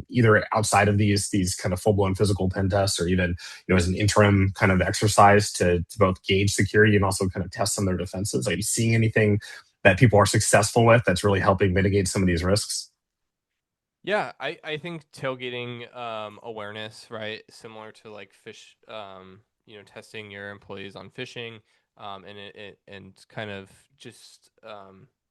either outside of these kind of full blown physical pen tests, or even as an interim kind of exercise to both gauge security and also kind of test some of their defenses? Are you seeing anything that people are successful with that's really helping mitigate some of these risks? Yeah, I think tailgating awareness, right? Similar to like testing your employees on phishing, and kind of just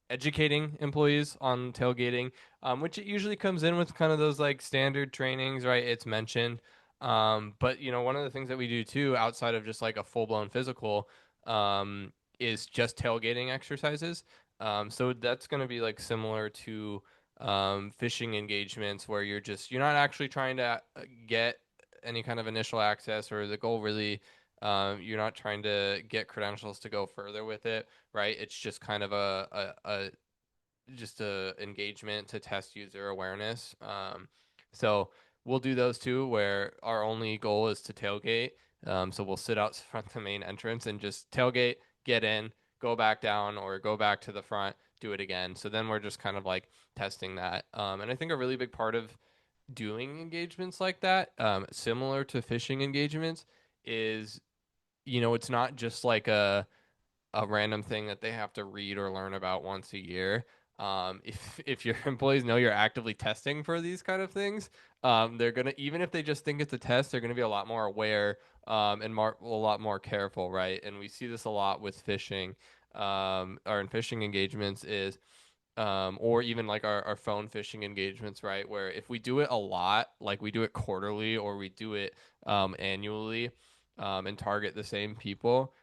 educating employees on tailgating, which it usually comes in with kind of those like standard trainings, right? It's mentioned. But one of the things that we do too, outside of just like a full blown physical, is just tailgating exercises. So that's going to be like similar to phishing engagements where you're not actually trying to get any kind of initial access, or the goal really, you're not trying to get credentials to go further with it, right? It's just kind of a engagement to test user awareness. So we'll do those too, where our only goal is to tailgate. So we'll sit out front the main entrance and just tailgate, get in, go back down, or go back to the front, do it again. So then we're just kind of like testing that. And I think a really big part of doing engagements like that, similar to phishing engagements, is it's not just like a random thing that they have to read or learn about once a year. If your employees know you're actively testing for these kind of things, they're gonna, even if they just think it's a test, they're gonna be a lot more aware, a lot more careful, right? And we see this a lot with phishing, or in phishing engagements is, or even like our phone phishing engagements, right? Where if we do it a lot, like we do it quarterly or we do it annually, and target the same people,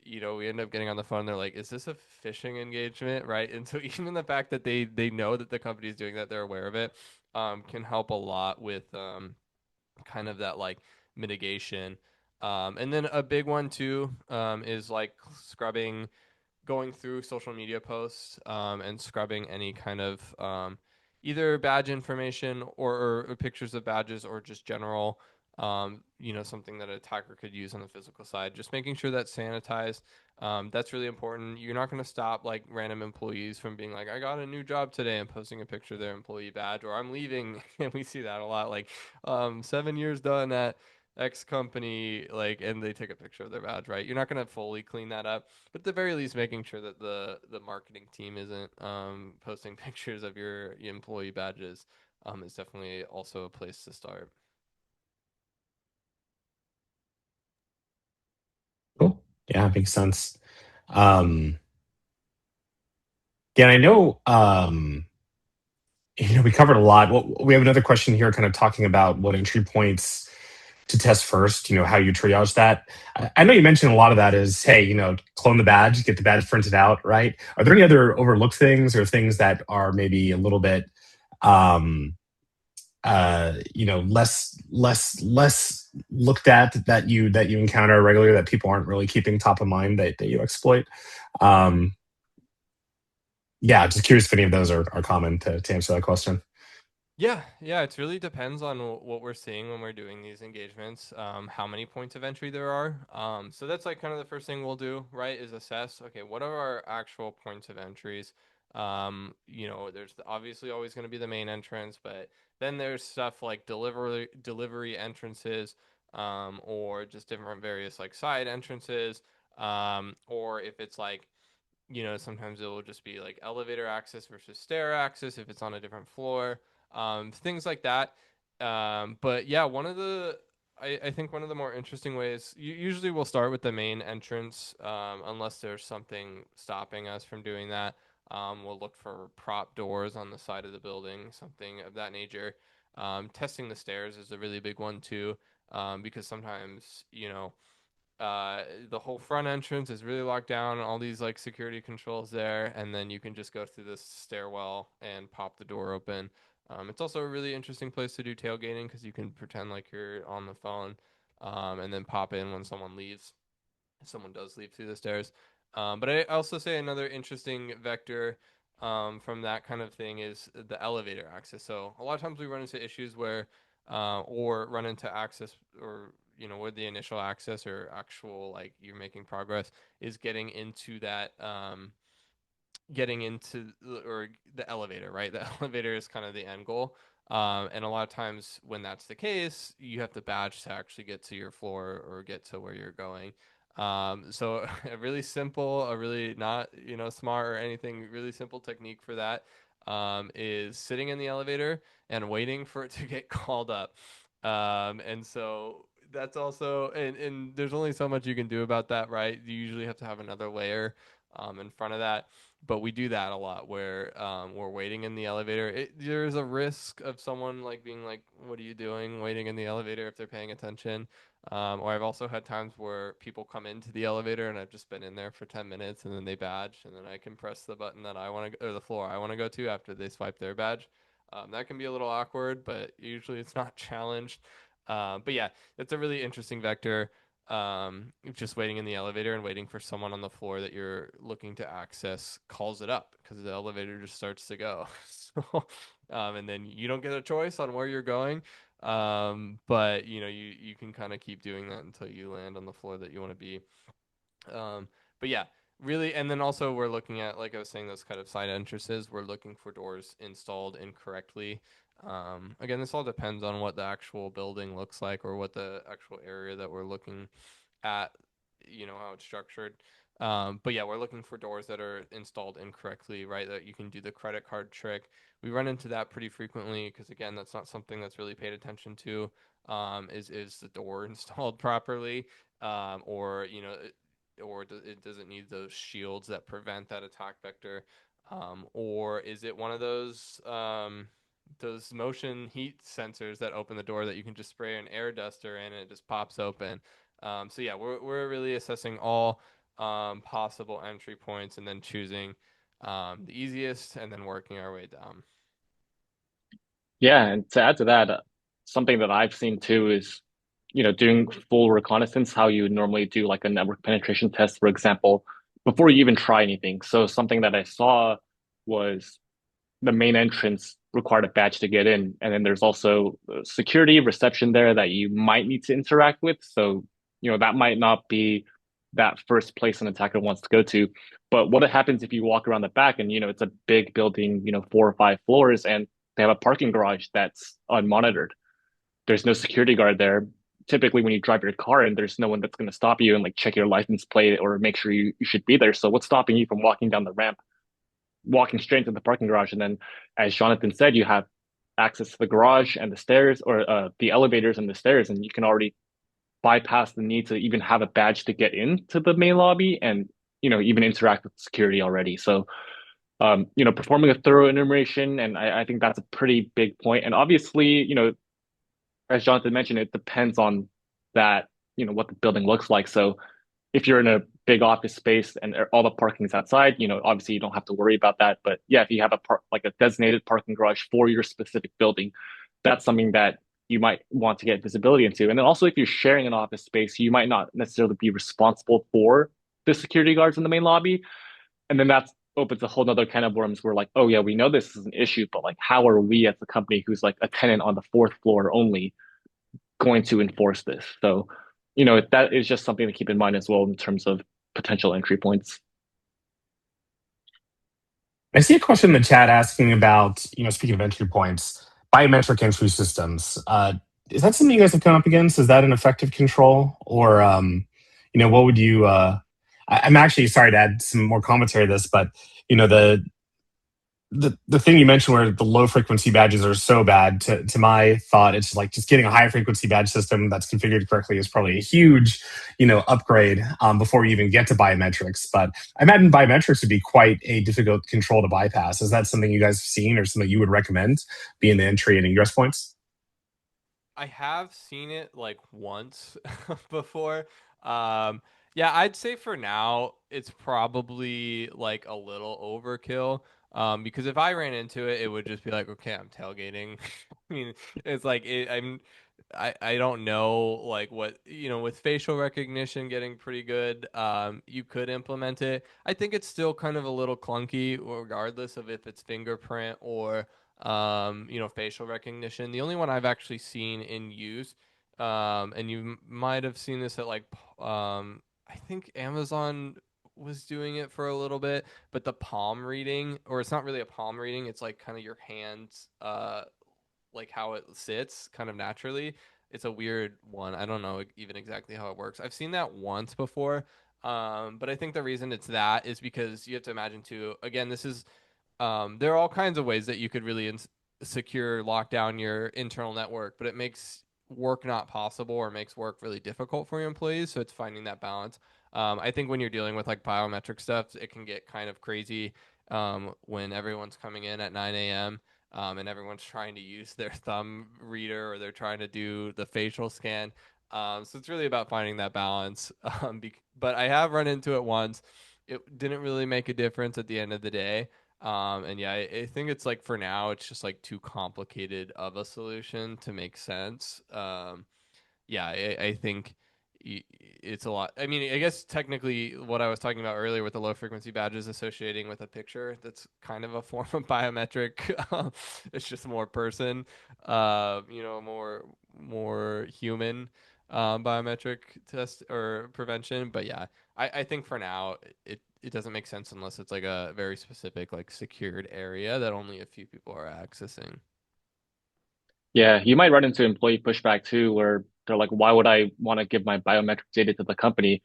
we end up getting on the phone. They're like, "Is this a phishing engagement?" Right? And so even the fact that they know that the company is doing that, they're aware of it, can help a lot with kind of that like mitigation. And then a big one too, is like scrubbing, going through social media posts, and scrubbing any kind of either badge information, or pictures of badges, or just general, something that an attacker could use on the physical side. Just making sure that's sanitized. That's really important. You're not going to stop like random employees from being like, I got a new job today, and posting a picture of their employee badge, or I'm leaving. And we see that a lot. Like, 7 years done at X company, like, and they take a picture of their badge, right? You're not going to fully clean that up, but at the very least, making sure that the marketing team isn't posting pictures of your employee badges, is definitely also a place to start. Cool. Yeah, makes sense. Um, yeah, and I know, we covered a lot. Well, we have another question here, kind of talking about what entry points to test first. How you triage that. I know you mentioned a lot of that is, hey, clone the badge, get the badge printed out, right? Are there any other overlooked things, or things that are maybe a little bit, um, less looked at, that you encounter regularly, that people aren't really keeping top of mind, that you exploit? Um, yeah, just curious if any of those are common to answer that question. Yeah, it really depends on what we're seeing when we're doing these engagements, how many points of entry there are. So that's like kind of the first thing we'll do, right, is assess, okay, what are our actual points of entries? There's obviously always going to be the main entrance, but then there's stuff like delivery entrances, or just different various like side entrances, or if it's like sometimes it will just be like elevator access versus stair access if it's on a different floor, things like that. But yeah, I think one of the more interesting ways, usually we'll start with the main entrance, unless there's something stopping us from doing that. We'll look for prop doors on the side of the building, something of that nature. Testing the stairs is a really big one too, because sometimes, the whole front entrance is really locked down, all these like security controls there, and then you can just go through this stairwell and pop the door open. It's also a really interesting place to do tailgating because you can pretend like you're on the phone, and then pop in when someone leaves. Someone does leave through the stairs. But I also say another interesting vector, from that kind of thing is the elevator access. So a lot of times we run into issues where, or run into access, or where the initial access or actual like you're making progress is getting into or the elevator, right? The elevator is kind of the end goal. And a lot of times when that's the case, you have to badge to actually get to your floor or get to where you're going. So a really simple, a really not, smart or anything, really simple technique for that, is sitting in the elevator and waiting for it to get called up. And so that's also, and there's only so much you can do about that, right? You usually have to have another layer, in front of that, but we do that a lot where, we're waiting in the elevator. There's a risk of someone like being like, "What are you doing waiting in the elevator?" if they're paying attention. Or I've also had times where people come into the elevator and I've just been in there for 10 minutes and then they badge and then I can press the button that I want to, or the floor I want to go to after they swipe their badge. That can be a little awkward, but usually it's not challenged. But yeah, it's a really interesting vector, just waiting in the elevator and waiting for someone on the floor that you're looking to access calls it up because the elevator just starts to go. So, and then you don't get a choice on where you're going. But you can kind of keep doing that until you land on the floor that you want to be. But yeah, really, and then also we're looking at, like I was saying, those kind of side entrances. We're looking for doors installed incorrectly. Again, this all depends on what the actual building looks like or what the actual area that we're looking at, how it's structured. But yeah, we're looking for doors that are installed incorrectly, right? That you can do the credit card trick. We run into that pretty frequently because again, that's not something that's really paid attention to. Is the door installed properly, or it doesn't need those shields that prevent that attack vector, or is it one of those motion heat sensors that open the door that you can just spray an air duster in and it just pops open. So yeah, we're really assessing all, possible entry points and then choosing, the easiest and then working our way down. Yeah, and to add to that, something that I've seen too is, doing full reconnaissance, how you normally do like a network penetration test, for example, before you even try anything. So something that I saw was the main entrance required a badge to get in, and then there's also security reception there that you might need to interact with. So, that might not be that first place an attacker wants to go to. But what happens if you walk around the back and, it's a big building, 4 or 5 floors, and they have a parking garage that's unmonitored. There's no security guard there. Typically, when you drive your car in, there's no one that's going to stop you and like check your license plate or make sure you should be there. So what's stopping you from walking down the ramp, walking straight into the parking garage? And then, as Jonathan said, you have access to the garage and the stairs, or the elevators and the stairs, and you can already bypass the need to even have a badge to get into the main lobby and, even interact with security already. So, performing a thorough enumeration, and I think that's a pretty big point. And obviously, as Jonathan mentioned, it depends on that, what the building looks like. So if you're in a big office space and all the parking is outside, obviously you don't have to worry about that. But yeah, if you have like a designated parking garage for your specific building, that's something that you might want to get visibility into. And then also, if you're sharing an office space, you might not necessarily be responsible for the security guards in the main lobby. And then that's opens a whole nother can of worms where like, oh yeah, we know this is an issue, but like how are we as a company who's like a tenant on the fourth floor only going to enforce this? So, that is just something to keep in mind as well in terms of potential entry points. I see a question in the chat asking about, speaking of entry points, biometric entry systems. Is that something you guys have come up against? Is that an effective control? Or, what would you, I'm actually sorry to add some more commentary to this, but, the thing you mentioned where the low frequency badges are so bad, to my thought, it's like just getting a high frequency badge system that's configured correctly is probably a huge upgrade before you even get to biometrics. But I imagine biometrics would be quite a difficult control to bypass. Is that something you guys have seen or something you would recommend being the entry and ingress points? I have seen it like once before. Um, yeah, I'd say for now it's probably like a little overkill. Because if I ran into it, it would just be like, okay, I'm tailgating. I mean, it's like I don't know like what with facial recognition getting pretty good, you could implement it. I think it's still kind of a little clunky, regardless of if it's fingerprint or facial recognition. The only one I've actually seen in use, and you might have seen this at like, I think Amazon was doing it for a little bit, but the palm reading, or it's not really a palm reading, it's like kind of your hands, like how it sits kind of naturally. It's a weird one. I don't know even exactly how it works. I've seen that once before. But I think the reason it's that is because you have to imagine too, again, this is there are all kinds of ways that you could really secure lock down your internal network, but it makes work not possible or makes work really difficult for your employees. So it's finding that balance. I think when you're dealing with like biometric stuff, it can get kind of crazy when everyone's coming in at 9 a.m. And everyone's trying to use their thumb reader or they're trying to do the facial scan. So it's really about finding that balance. But I have run into it once. It didn't really make a difference at the end of the day. And yeah, I think it's like for now, it's just like too complicated of a solution to make sense. Yeah, I think it's a lot. I mean, I guess technically what I was talking about earlier with the low frequency badges associating with a picture, that's kind of a form of biometric. It's just more person, more human biometric test or prevention. But yeah, I think for now it doesn't make sense unless it's like a very specific like secured area that only a few people are accessing. Yeah, you might run into employee pushback too, where they're like, why would I want to give my biometric data to the company?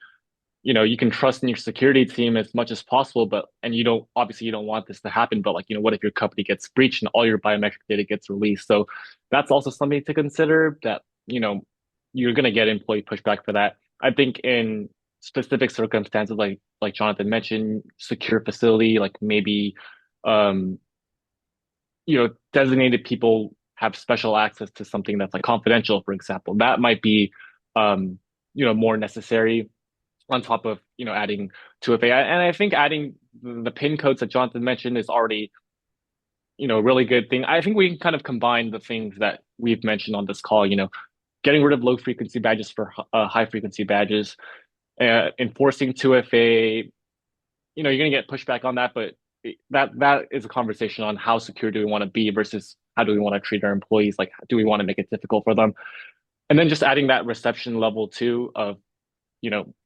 You can trust in your security team as much as possible, but and you don't want this to happen, but like, what if your company gets breached and all your biometric data gets released? So that's also something to consider that, you're gonna get employee pushback for that. I think in specific circumstances like Jonathan mentioned, secure facility, like maybe um, designated people have special access to something that's like confidential, for example. That might be more necessary on top of adding 2FA. And I think adding the pin codes that Jonathan mentioned is already a really good thing. I think we can kind of combine the things that we've mentioned on this call. Getting rid of low frequency badges for high frequency badges, enforcing 2FA. You're going to get pushback on that, but that is a conversation on how secure do we want to be versus how do we want to treat our employees. Like, do we want to make it difficult for them? And then just adding that reception level too of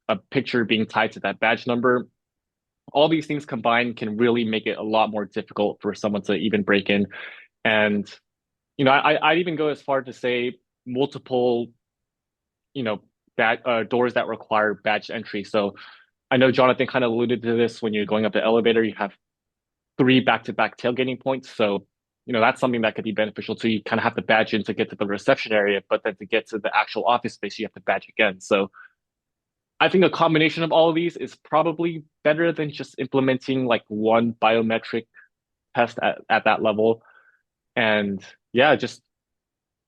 a picture being tied to that badge number. All these things combined can really make it a lot more difficult for someone to even break in. And I'd even go as far to say multiple doors that require badge entry. So I know Jonathan kind of alluded to this when you're going up the elevator. You have 3 back-to-back tailgating points. So that's something that could be beneficial too. You kind of have to badge in to get to the reception area, but then to get to the actual office space, you have to badge again. So I think a combination of all of these is probably better than just implementing like one biometric test at that level. And yeah, just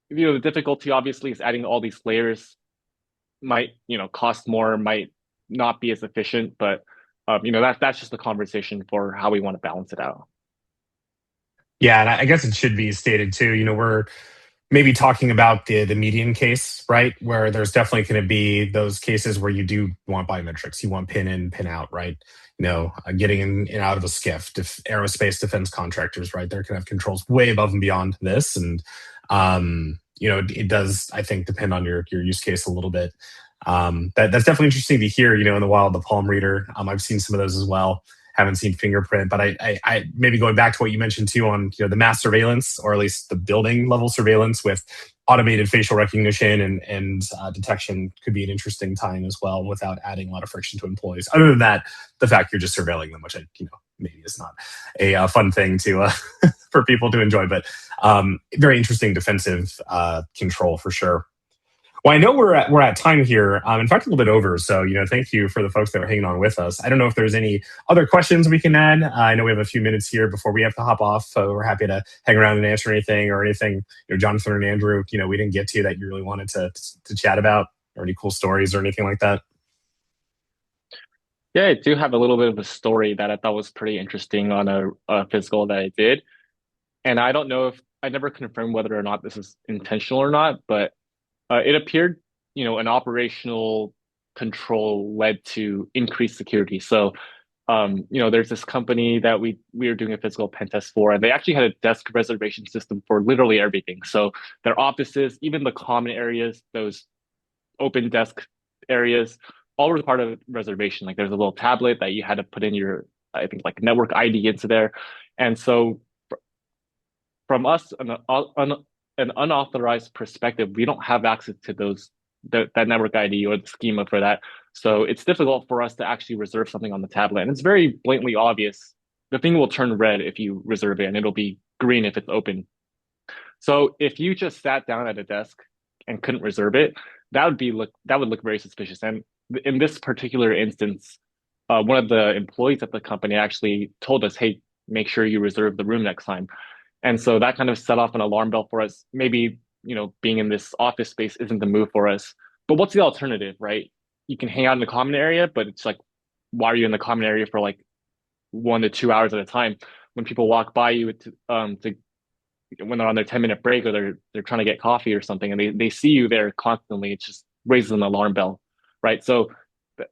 the difficulty obviously is adding all these layers might, cost more, might not be as efficient, but that's just a conversation for how we want to balance it out. Yeah, and I guess it should be stated too. We're maybe talking about the median case, right? Where there's definitely going to be those cases where you do want biometrics, you want pin in, pin out, right? getting in and out of a skiff, aerospace defense contractors, right? They're going to have controls way above and beyond this. And, it does, I think, depend on your use case a little bit. That's definitely interesting to hear, in the wild, the palm reader. I've seen some of those as well. Haven't seen fingerprint, but I maybe going back to what you mentioned too on the mass surveillance, or at least the building level surveillance with automated facial recognition and detection could be an interesting time as well, without adding a lot of friction to employees. Other than that, the fact you're just surveilling them, which maybe is not a fun thing to for people to enjoy, but very interesting defensive control for sure. Well, I know we're at time here. In fact, a little bit over. So, thank you for the folks that are hanging on with us. I don't know if there's any other questions we can add. I know we have a few minutes here before we have to hop off. So we're happy to hang around and answer anything, Jonathan and Andrew, we didn't get to that you really wanted to chat about, or any cool stories or anything like that. Yeah, I do have a little bit of a story that I thought was pretty interesting on a physical that I did. And I don't know if I never confirmed whether or not this is intentional or not, but it appeared, an operational control led to increased security. So, there's this company that we were doing a physical pen test for, and they actually had a desk reservation system for literally everything. So their offices, even the common areas, those open desk areas, all were part of the reservation. Like there's a little tablet that you had to put in your, I think, like network ID into there. And so from us, an unauthorized perspective, we don't have access to that network ID or the schema for that. So it's difficult for us to actually reserve something on the tablet. And it's very blatantly obvious. The thing will turn red if you reserve it, and it'll be green if it's open. So if you just sat down at a desk and couldn't reserve it, that would look very suspicious. And in this particular instance, one of the employees at the company actually told us, "Hey, make sure you reserve the room next time." And so that kind of set off an alarm bell for us. Maybe, being in this office space isn't the move for us. But what's the alternative, right? You can hang out in the common area, but it's like, why are you in the common area for like 1 to 2 hours at a time? When people walk by you to when they're on their 10-minute break, or they're trying to get coffee or something, and they see you there constantly, it just raises an alarm bell, right? So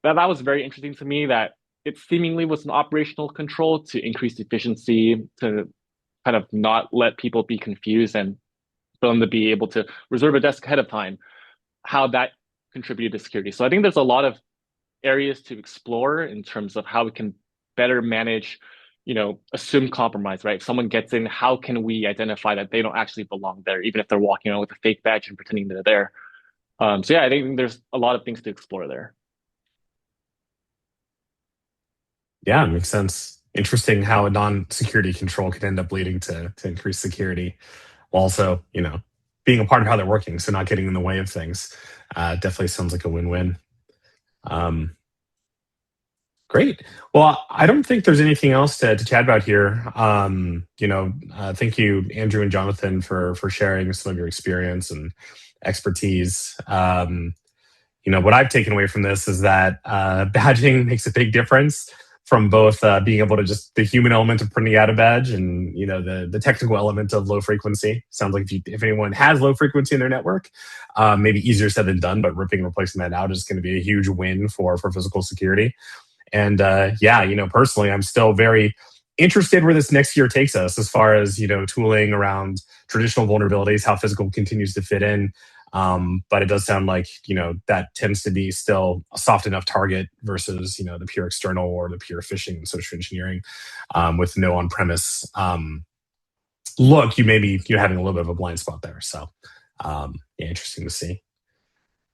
that was very interesting to me, that it seemingly was an operational control to increase efficiency, to kind of not let people be confused, and for them to be able to reserve a desk ahead of time, how that contributed to security. So I think there's a lot of areas to explore in terms of how we can better manage, assume compromise, right? If someone gets in, how can we identify that they don't actually belong there, even if they're walking around with a fake badge and pretending they're there? So yeah, I think there's a lot of things to explore there. Yeah, it makes sense. Interesting how a non-security control could end up leading to increased security, while also, being a part of how they're working, so not getting in the way of things. Definitely sounds like a win-win. Um, Great. Well, I don't think there's anything else to chat about here. Thank you, Andrew and Jonathan, for sharing some of your experience and expertise. What I've taken away from this is that badging makes a big difference, from both being able to just the human element of printing out a badge, and the technical element of low frequency. Sounds like if anyone has low frequency in their network, maybe easier said than done, but ripping and replacing that out is going to be a huge win for physical security. And personally, I'm still very interested where this next year takes us, as far as tooling around traditional vulnerabilities, how physical continues to fit in. But it does sound like that tends to be still a soft enough target versus the pure external or the pure phishing and social engineering, with no on-premise look. You're having a little bit of a blind spot there. So yeah, interesting to see.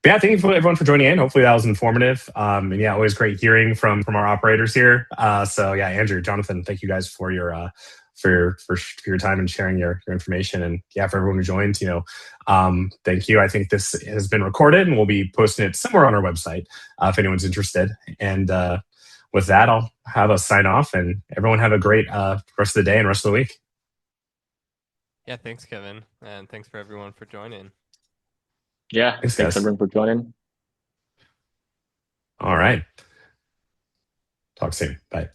But yeah, thank you for everyone for joining in. Hopefully that was informative. And yeah, always great hearing from our operators here. So yeah, Andrew, Jonathan, thank you guys for your your time and sharing your information. And yeah, for everyone who joined, thank you. I think this has been recorded, and we'll be posting it somewhere on our website if anyone's interested. And with that, I'll have us sign off, and everyone have a great rest of the day and rest of the week. Yeah, thanks, Kevin, and thanks for everyone for joining. Yeah, thanks everyone for joining. All right. Talk soon. Bye.